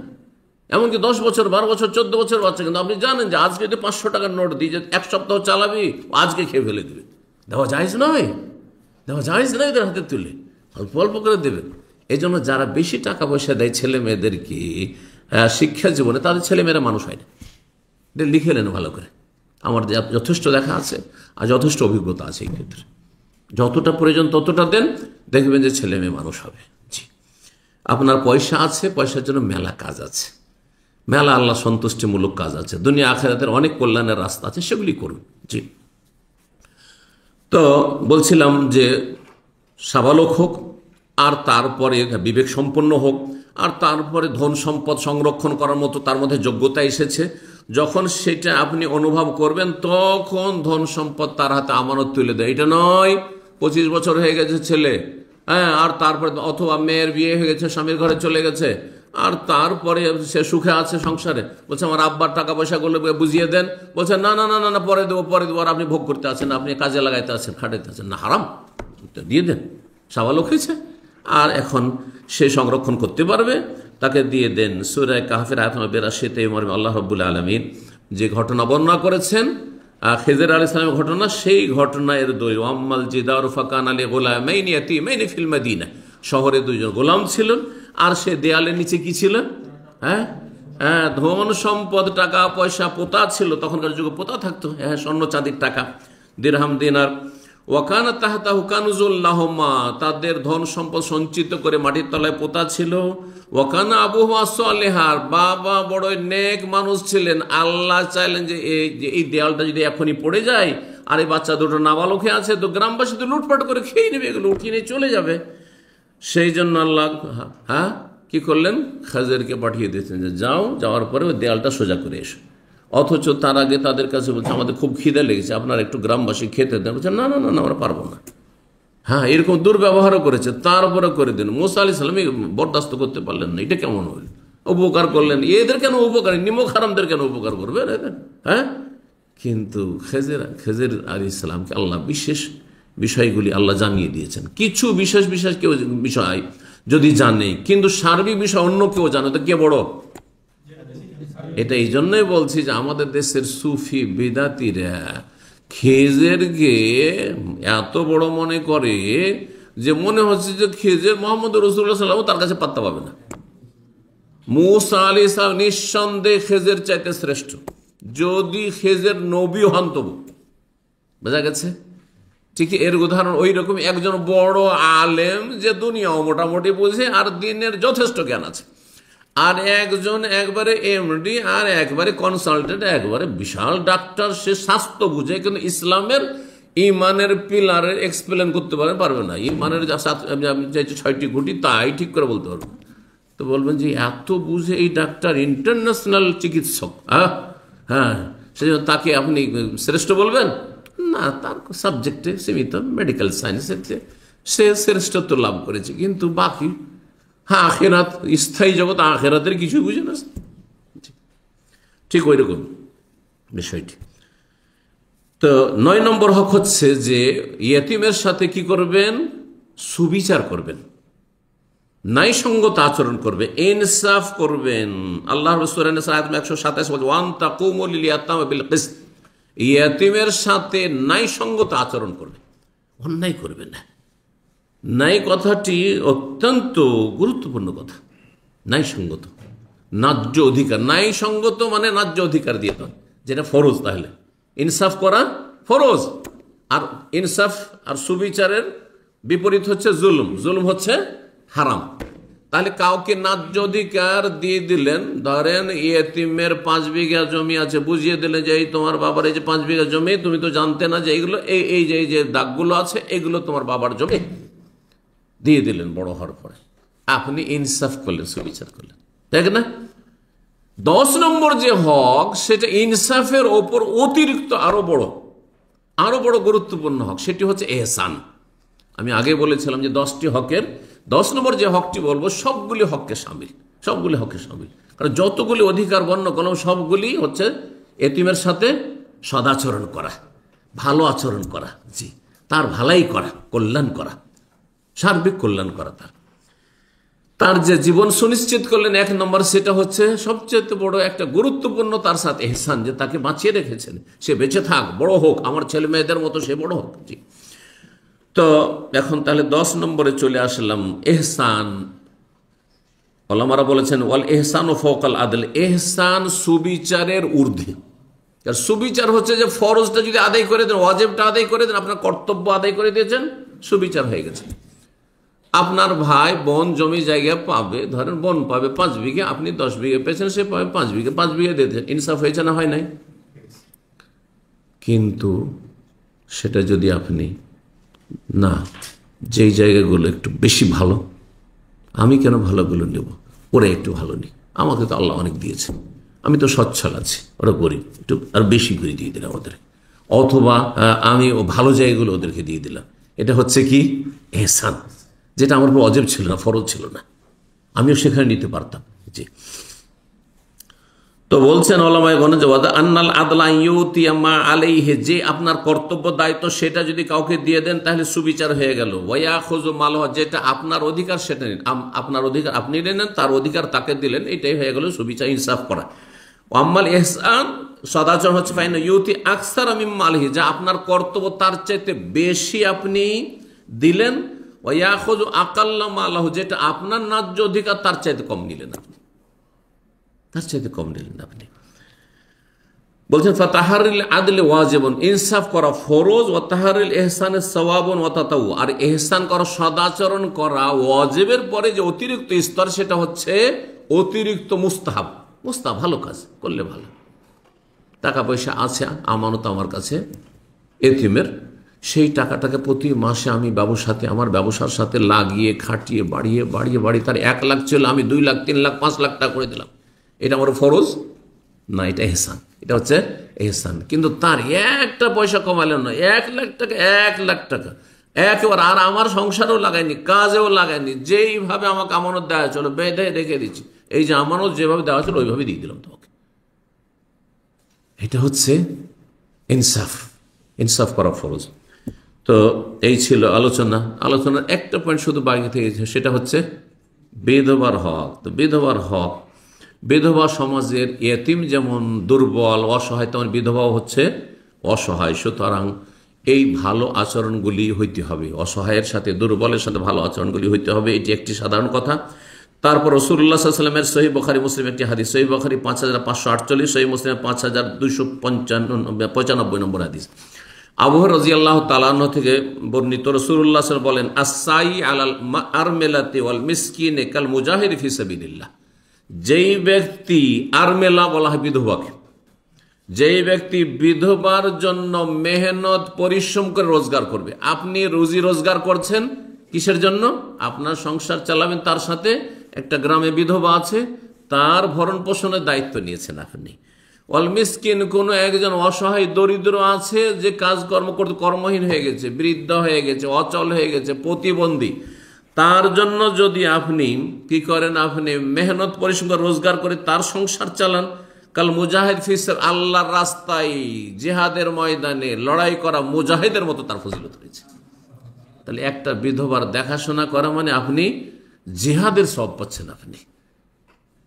[SPEAKER 1] এমনকি 10 বছর, 12 বছর, 14 বছর বাচ্চা, কিন্তু আপনি জানেন যে আজকে যদি 500 টাকার নোট দিয়ে যে 1 সপ্তাহ চালাবি, আজকে খেয়ে ফেলে দেবে। দেওয়া জায়েজ নয়, দেওয়া জায়েজ নয়, এদের হাতে তুলে অল্প অল্প করে দেবেন। এই জন্য যারা বেশি টাকা পয়সা দেয় ছেলে মেয়েদেরকে শিক্ষা জীবনে, তাদের ছেলে মেয়েরা মানুষ হয় না। এটা লিখে নেন ভালো করে। আমার যথেষ্ট দেখা আছে আর যথেষ্ট অভিজ্ঞতা আছে এই ক্ষেত্রে। যতটা প্রয়োজন ততটা দেন, দেখবেন যে ছেলে মেয়ে মানুষ হবে। জি, আপনার পয়সা আছে, পয়সার জন্য মেলা কাজ আছে, মেলা আল্লাহ সন্তুষ্টিমূলক কাজ আছে, দুনিয়া আখিরাতের অনেক কল্যাণের রাস্তা আছে, সেগুলি করুন। জি, তো বলছিলাম যে সাবালক হোক, আর তারপরে বিবেক সম্পন্ন হোক, আর তারপরে ধন সম্পদ সংরক্ষণ করার মতো তার মধ্যে যোগ্যতা এসেছে। যখন সেটা আপনি অনুভব করবেন, তখন ধন সম্পদ তার হাতে আমানত তুলে দেয়। এটা নয় 25 বছর হয়ে গেছে ছেলে, হ্যাঁ, আর তারপরে অথবা মেয়ের বিয়ে হয়ে গেছে, স্বামীর ঘরে চলে গেছে, আর তারপরে সে সুখে আছে সংসারে, বলছে আমার আব্বার টাকা পয়সাগুলো বুঝিয়ে দেন, বলছে না না না না না, পরে দেবো পরে দেবো, আর আপনি ভোগ করতে আছেন, আপনি কাজে লাগাইতে আছেন, খাটাইতে আছেন, না হারাম, দিয়ে দেন। সাবালক হয়েছে, আর এখন সে সংরক্ষণ করতে পারবে, তাকে দিয়ে দেন। সূরা কাহফের আয়াত নম্বর 82-তে আল্লাহ রাব্বুল আলামিন যে ঘটনা বর্ণনা করেছেন, খেজর আলাইহিস সালামের ঘটনা, সেই ঘটনা এর দলিল ওয়াম্মাল জিদারু ফাকানা লিগুলামাইনি ইয়াতীমাইনি ফিল মাদিনা। শহরে 2জন গোলাম ছিলেন, আর সে দেয়ালের নিচে কি ছিল? হ্যাঁ হ্যাঁ, ধন সম্পদ, টাকা পয়সা পোতা ছিল। তখনকার যুগে পোতা থাকতো, হ্যাঁ, স্বর্ণ চাঁদির টাকা, দিরহাম দিনার। ওয়াকানা তাহতাহু কানুজুল লাহুমা, তাদের ধন সম্পদ সঞ্চিত করে মাটির তলায় পোতা ছিল। ওয়াকানা আবুহুমা সালিহা, বাবা বড় নেক মানুষ ছিলেন। আল্লাহ চাইলেন যে এই দেয়ালটা যদি এখনই পড়ে যায়, আর এই বাচ্চা দুটো নাবালকে আছে, তো গ্রামবাসী তো লুটপাট করে খেয়ে নেবে, এগুলো উঠিয়ে নিয়ে চলে যাবে। সেই জন্য আল্লাহ কি করলেন? খাজেরকে পাঠিয়ে দিয়েছেন যে যাও, যাওয়ার পরে ওই দেয়ালটা সোজা করে এসো। অথচ তার আগে তাদের কাছে বলছে আমাদের খুব খিদে লেগেছে, আপনারা একটু গ্রামবাসী খেতে দেন। বলছে না না না না, আমরা পারবো না। হ্যাঁ, এরকম দুর্ব্যবহারও করেছে, তারপরে করে দিন। মুসা আলাইহিস সালাম বরদাস্ত করতে পারলেন না। এটা কেমন হইল? উপকার করলেন, এদের কেন উপকার, নিমক হারামদের কেন উপকার করবেন? হ্যাঁ, কিন্তু খেজর আলাইহিস সালামকে আল্লাহ বিশেষ বিষয়গুলি আল্লাহ জানিয়ে দিয়েছেন। কিছু বিশেষ বিশেষ কেউ বিষয় যদি জানে, কিন্তু সার্বিক বিষয় অন্য কেউ জানে, তো কে বড়? এটা এই জন্যই বলছি যে আমাদের দেশের সুফি বিদাতিরা খেজেরকে এত বড় মনে করে যে মনে হচ্ছে যে খেজের মোহাম্মদ রাসূলুল্লাহ সাল্লাল্লাহু আলাইহি ওয়াসাল্লাম তার কাছে পাত্তা পাবে না। মূসা আলাইহিস সালাম নিঃসন্দেহে খেজের চাইতে শ্রেষ্ঠ, যদি খেজের নবী হন তবু। বোঝা গেছে? ঠিক এর উদাহরণ ওই রকম একজন বড় আলেম যে দুনিয়াও মোটামুটি বুঝে আর দিনের যথেষ্ট জ্ঞান আছে, আর একজন একবারে এমডি আর একবারে কনসালটেন্ট, একবারে বিশাল ডাক্তার, সে স্বাস্থ্য বুঝে, কিন্তু ইসলামের ইমানের পিলারের এক্সপ্লেন করতে পারবে না। ইমানের যা 6টি খুঁটি তাই ঠিক করে বলতে পারবে। তো বলবেন যে এত বুঝে এই ডাক্তার, ইন্টারন্যাশনাল চিকিৎসক, হ্যাঁ, সেজন্য তাকে আপনি শ্রেষ্ঠ বলবেন না? তার সাবজেক্টে সীমিত, মেডিকেল সায়েন্সেতে সে শ্রেষ্ঠত্ব লাভ করেছে, কিন্তু বাকি হ্যাঁ আখেরাত, স্থায়ী জগৎ, আখেরাতের কিছু বুঝে না। ঠিক ওই রকম বিষয়টি। তো 9 নম্বর হক হচ্ছে যে ইয়েতিমের সাথে কি করবেন? সুবিচার করবেন, ন্যায়সঙ্গত আচরণ করবে, ইনসাফ করবেন। আল্লাহ সূরা নিসা আয়াত 127 বলছে ওয়ান তাকুমু লিল ইয়াতামা বিল কিসত, ইয়েতিমের সাথে ন্যায়সঙ্গত আচরণ করবে, অন্যায় করবে না। ন্যায় কথাটি অত্যন্ত গুরুত্বপূর্ণ কথা। ন্যায়সঙ্গত, ন্যায্য অধিকার। ন্যায়সঙ্গত মানে ন্যায্য অধিকার দিয়ে দেয়, যেটা ফরজ। তাহলে ইনসাফ করা ফরজ, আর ইনসাফ আর সুবিচারের বিপরীত হচ্ছে জুলুম। জুলুম হচ্ছে হারাম। তাহলে কাউকে ন্যায্য অধিকার দিয়ে দিলেন, ধরেন ইয়েতিমের 5 বিঘা জমি আছে, বুঝিয়ে দিলেন যে এই তোমার বাবার এই যে 5 বিঘা জমি, তুমি তো জানতে না যে এইগুলো এই যে দাগগুলো আছে এগুলো তোমার বাবার জমি, দিয়ে দিলেন বড় হওয়ার পরে। আপনি ইনসাফ করলেন, সুবিচার করলেন, তাই না? 10 নম্বর যে হক, সেটা ইনসাফের ওপর অতিরিক্ত আরো বড় গুরুত্বপূর্ণ হক, সেটি হচ্ছে এহসান। আমি আগে বলেছিলাম যে 10টি হকের 10 নম্বর যে হকটি বলবো সবগুলি হককে সামিল, সবগুলি হককে সামিল। কারণ যতগুলি অধিকার বর্ণনা করলাম সবগুলি হচ্ছে এতিমের সাথে সদাচরণ করা, ভালো আচরণ করা, জি, তার ভালাই করা, কল্যাণ করা, সার্বিক কল্যাণ করা তার। তার যে জীবন সুনিশ্চিত করলেন 1 নম্বর, সেটা হচ্ছে সবচেয়ে বড় একটা গুরুত্বপূর্ণ তার সাথে এহসান, যে তাকে বাঁচিয়ে রেখেছেন, সে বেঁচে থাক, বড় হোক, আমার ছেলে মেয়েদের মতো সে বড় হোক। জি। তো এখন তাহলে 10 নম্বরে চলে আসলাম, এহসান। ওলামারা বলেছেন ওয়াল এহসান ও ফওকাল আদল, এহসান সুবিচারের ঊর্ধ্বে। আর সুবিচার হচ্ছে যে ফরজটা যদি আদায় করে দেন, ওয়াজিবটা আদায় করে দেন, আপনার কর্তব্য আদায় করে দিয়েছেন, সুবিচার হয়ে গেছে। আপনার ভাই বোন জমি জায়গা পাবে, ধরেন বোন পাবে 5 বিঘে, আপনি 10 বিঘে পেয়েছেন, সে পাবে 5 বিঘে, 5 বিঘে দিয়েছেন, ইনসাফ হয়েছে না হয় নাই? কিন্তু সেটা যদি আপনি না, যেই জায়গাগুলো একটু বেশি ভালো, আমি কেন ভালোগুলো নেব, ওরা একটু ভালো নেই, আমাকে তো আল্লাহ অনেক দিয়েছে, আমি তো সচ্ছল আছি, ওরা গরিব, একটু আর বেশি করে দিয়ে দিলাম ওদের, অথবা আমি ও ভালো জায়গাগুলো ওদেরকে দিয়ে দিলাম। এটা হচ্ছে কি এহসান, যেটা আমার উপর ওয়াজিব ছিল না, ফরজ ছিল না, আমিও সেখানে নিতে পারতাম। জি। তো বলছেন ওলামায়ে যে আন্নাল আদলা ইউতিয়া মা আলাইহি, যে আপনার কর্তব্য দায়িত্ব সেটা যদি কাউকে দিয়ে দেন তাহলে সুবিচার হয়ে গেল। ওয়ায়াখুযু মালহু, যেটা আপনার অধিকার সেটা নিন, আপনার অধিকার আপনি নেন, তার অধিকার তাকে দিলেন, এটাই হয়ে গেল সুবিচার, ইনসাফ করা। আম্মাল ইহসান, সদাচরণ হচ্ছে ফাইন ইউতি আকসার মিম্মা আলাইহি, যা আপনার কর্তব্য তার চাইতে বেশি আপনি দিলেন। ওয়ায়াখুযু আকাল্লা মালহু, যেটা আপনার ন্যায্য অধিকার তার চাইতে কম নিলেন আপনি, তার চাইতে কম নিলেন আপনি। বলছেন ফাতাহারিল আদলে ওয়াজিবুন, ইনসাফ করা ফরজ, ওয়া তাহারিল ইহসানে সওয়াবুন ওয়া তাতাওউ, আর ইহসান করা সদাচরণ করা ওয়াজিবের পরে যে অতিরিক্ত স্তর, সেটা হচ্ছে অতিরিক্ত মুস্তাহাব। মুস্তাহাব ভালো কাজ করলে ভালো। টাকা পয়সা আছে আমানত আমার কাছে এতিমের, সেই টাকাটাকে প্রতি মাসে আমি আমার ব্যবসার সাথে লাগিয়ে খাটিয়ে বাড়িয়ে তার 1 লাখ ছিল, আমি 2 লাখ 3 লাখ 5 লাখ টাকা করে দিলাম, এটা আমার ফরজ না, এটা এহসান, এটা হচ্ছে এহসান। কিন্তু তার একটা পয়সা কমালেন না, 1 লাখ টাকা 1 লাখ টাকা একেবারে, আর আমার সংসারেও লাগায়নি, কাজেও লাগায়নি, যেইভাবে আমাকে আমানত দেওয়া চলো বেঁধে রেখে দিচ্ছি, এই যে আমানত যেভাবে দেওয়া ছিল ওইভাবে দিয়ে দিলাম তোমাকে। এটা হচ্ছে ইনসাফ, ইনসাফ করা ফরজ। তো এই ছিল আলোচনার একটা পয়েন্ট শুধু বাকি থেকে গেছে, সেটা হচ্ছে বিধবার হক। তো বিধবার হক, বিধবা সমাজের ইয়েতিম যেমন দুর্বল অসহায়, তেমন বিধবাও হচ্ছে অসহায়। সুতরাং এই ভালো আচরণগুলি হইতে হবে, অসহায়ের সাথে দুর্বলের সাথে ভালো আচরণগুলি হইতে হবে, এটি একটি সাধারণ কথা। তারপর রাসূলুল্লাহ সাল্লাল্লাহু আলাইহি ওয়াসাল্লামের সহিহ বুখারী মুসলিম একটি হাদিস, সহিহ বুখারী 5548, সহিহ মুসলিম 5295 নম্বর হাদিস, আবু হুরায়রা রাদিয়াল্লাহু তাআলা আনহু থেকে বর্ণিত, রাসূলুল্লাহ সাল্লাল্লাহু আলাইহি ওয়াসাল্লাম বলেন, আস-সাই আলাল আরমিলাতি ওয়াল মিসকিনি কাল মুজাহিদি ফি সাবিলিল্লাহ। যেই ব্যক্তি, আরমেলা বলা হয় বিধবাকে, যেই ব্যক্তি বিধবার জন্য মেহনত পরিশ্রম করে রোজগার করবে। আপনি রুজি রোজগার করছেন কিসের জন্য? আপনার সংসার চালাবেন, তার সাথে একটা গ্রামে বিধবা আছে, তার ভরণ পোষণের দায়িত্ব নিয়েছেন আপনি। ওয়াল মিসকিন, কোনো একজন অসহায় দরিদ্র আছে, যে কাজকর্ম করতে কর্মহীন হয়ে গেছে, বৃদ্ধ হয়ে গেছে, অচল হয়ে গেছে, প্রতিবন্ধী, তার জন্য যদি আপনি কি করেন, আপনি মেহনত পরিশ্রম করে রোজগার করে তার সংসার চালান, কাল মুজাহিদ ফি সাবিলিল্লাহ, আল্লাহর রাস্তায় জিহাদের ময়দানে লড়াই করা মুজাহিদের মতো তার ফজিলত রয়েছে। তাহলে একটা বিধবার দেখাশোনা করা মানে আপনি জিহাদের সওয়াব পাচ্ছেন। আপনি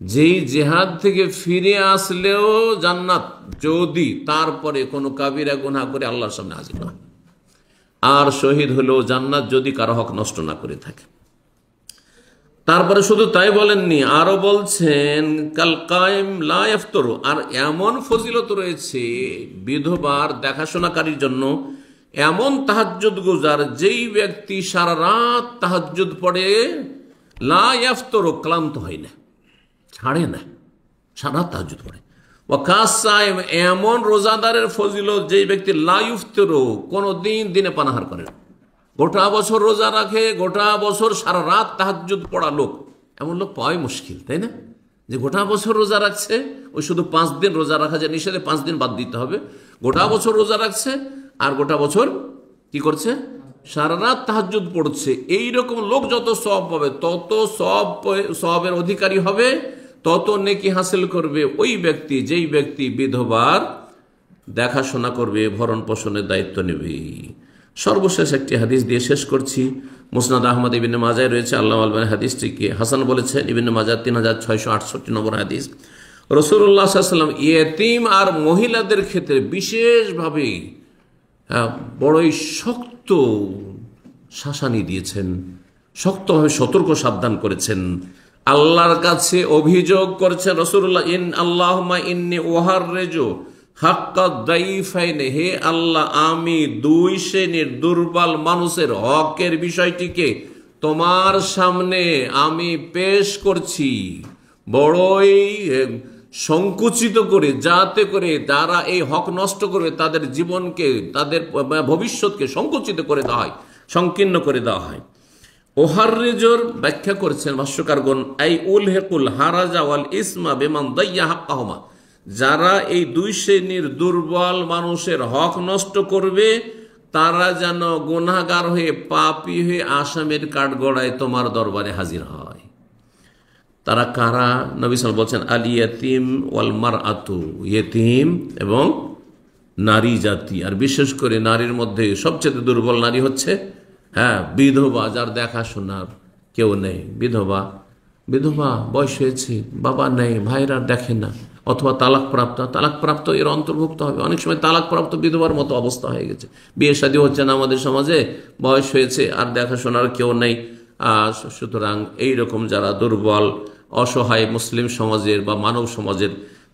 [SPEAKER 1] যেই জিহাদ থেকে ফিরে আসলেও জান্নাত, যদি তারপরে কোনো কাবিরা গুনাহ করে আল্লাহর সামনে হাজির না, আর শহীদ হলেও জান্নাত, যদি কারো হক নষ্ট না করে থাকে। তারপরে শুধু তাই বলেননি, আরো বলছেন কাল কায়েম লা ইফতারু, আর এমন ফজিলত রয়েছে বিধবার দেখাশোনাকারীর জন্য, এমন তাহাজ্জুদ গুজার, যেই ব্যক্তি সারা রাত তাহাজ্জুদ পড়ে, লা ইফতারু, ক্লান্ত হয় না, ছাড়ে না, সারা রাত তাহাজ্জুদ পড়ে। ওয়াকাসাইম, এমন রোজাদারের ফজিলত, যেই ব্যক্তি লা ইফতারু, কোনদিন দিনে পানাহার করে না, গোটা বছর রোজা রাখে, গোটা বছর সারা রাত তাহাজ্জুদ পড়া লোক, এমন লোক পাওয়াই মুশকিল, তাই না? যে গোটা বছর রোজা রাখছে, ওই শুধু 5 দিন রোজা রাখা যায় নিষেধে, 5 দিন বাদ দিতে হবে, গোটা বছর রোজা রাখছে, আর গোটা বছর কি করছে, সারা রাত তাহাজ্জুদ পড়ছে। এইরকম লোক যত সওয়াব পাবে, তত সওয়াবের অধিকারী হবে, তত নেকি হাসিল করবে ওই ব্যক্তি, যেই ব্যক্তি বিধবার দেখাশোনা করবে, ভরণ পোষণের দায়িত্ব নেবে। সর্বশেষ একটি হাদিস দিয়ে শেষ করছি। মুসনাদ আহমদ ইবনে মাজায় রয়েছে, আল্লামা আলবানী হাদিসটিকে হাসান বলেছেন। ইবনে মাজাহ 3668 নম্বর হাদিস। রাসূলুল্লাহ সাল্লাল্লাহু আলাইহি ওয়াসাল্লাম ইয়েতিম আর মহিলাদের ক্ষেত্রে বিশেষভাবে বড়ই শক্ত শাসানি দিয়েছেন, শক্তভাবে সতর্ক সাবধান করেছেন। আল্লাহর কাছে অভিযোগ করেছেন রাসূলুল্লাহ, আল্লাহুম্মা ইন্নী উহাররিজু হাক্কাদ দাইফাইন, হে আল্লাহ, আমি দুই শ্রেণীর দুর্বল মানুষের হকের বিষয়টিকে তোমার সামনে আমি পেশ করছি বড়ই সংকুচিত করে, যাতে করে যারা এই হক নষ্ট করবে তাদের জীবনকে, তাদের ভবিষ্যৎকে সংকুচিত করে দেওয়া হয়, সংকীর্ণ করে দেওয়া হয়। ওহাররিজুর ব্যাখ্যা করেছেন ভাষ্যকারগণ, আই উলহিকুল হারাজা ওয়াল ইসমা বিমান দাইয়া হাক্কাহুমা, যারা এই দুই শ্রেণীর দুর্বল মানুষের হক নষ্ট করবে তারা যেন গুনাহগার হয়ে, পাপী হয়ে আসামের কাঠগড়ায় তোমার দরবারে হাজির হয়। তারা কারা? নবী সাল্লাল্লাহু আলাইহি ওয়াসাল্লাম বলছেন, আল ইয়াতিম ওয়াল মারআতু, ইয়েতিম এবং নারী জাতি। আর বিশেষ করে নারীর মধ্যে সবচেয়ে দুর্বল নারী হচ্ছে বিধবা, যার দেখাশোনার কেউ নেই। বিধবা বয়স হয়েছে, বাবা নেই, ভাইরা দেখে না, অথবা তালাকপ্রাপ্ত এর অন্তর্ভুক্ত হবে। অনেক সময় তালাকপ্রাপ্ত বিধবার মতো অবস্থা হয়ে গেছে, বিয়ে শাদী হচ্ছে না আমাদের সমাজে, বয়স হয়েছে আর দেখাশোনার কেউ নেই। সুতরাং এইরকম যারা দুর্বল অসহায় মুসলিম সমাজের বা মানব সমাজের,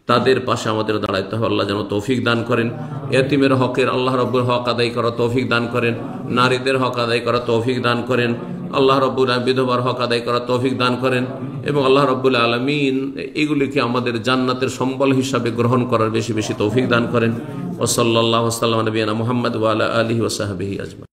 [SPEAKER 1] তাদের পাশে আমাদের দাঁড়াইতে হবে। আল্লাহ যেন তৌফিক দান করেন। এতিমের হকের, আল্লাহ রব্বুল হক আদায় করা তৌফিক দান করেন। নারীদের হক আদায় করা তৌফিক দান করেন। আল্লাহ রব্বুল বিধবার হক আদায় করা তৌফিক দান করেন। এবং আল্লাহ রব্বুল আলামিন এগুলিকে আমাদের জান্নাতের সম্বল হিসাবে গ্রহণ করার বেশি বেশি তৌফিক দান করেন। ওয়া সাল্লাল্লাহু ওয়া সাল্লাম আলা নবিয়িনা মুহাম্মদ ওয়া আলা আলিহি ওয়া সাহবিহি আজমাইন।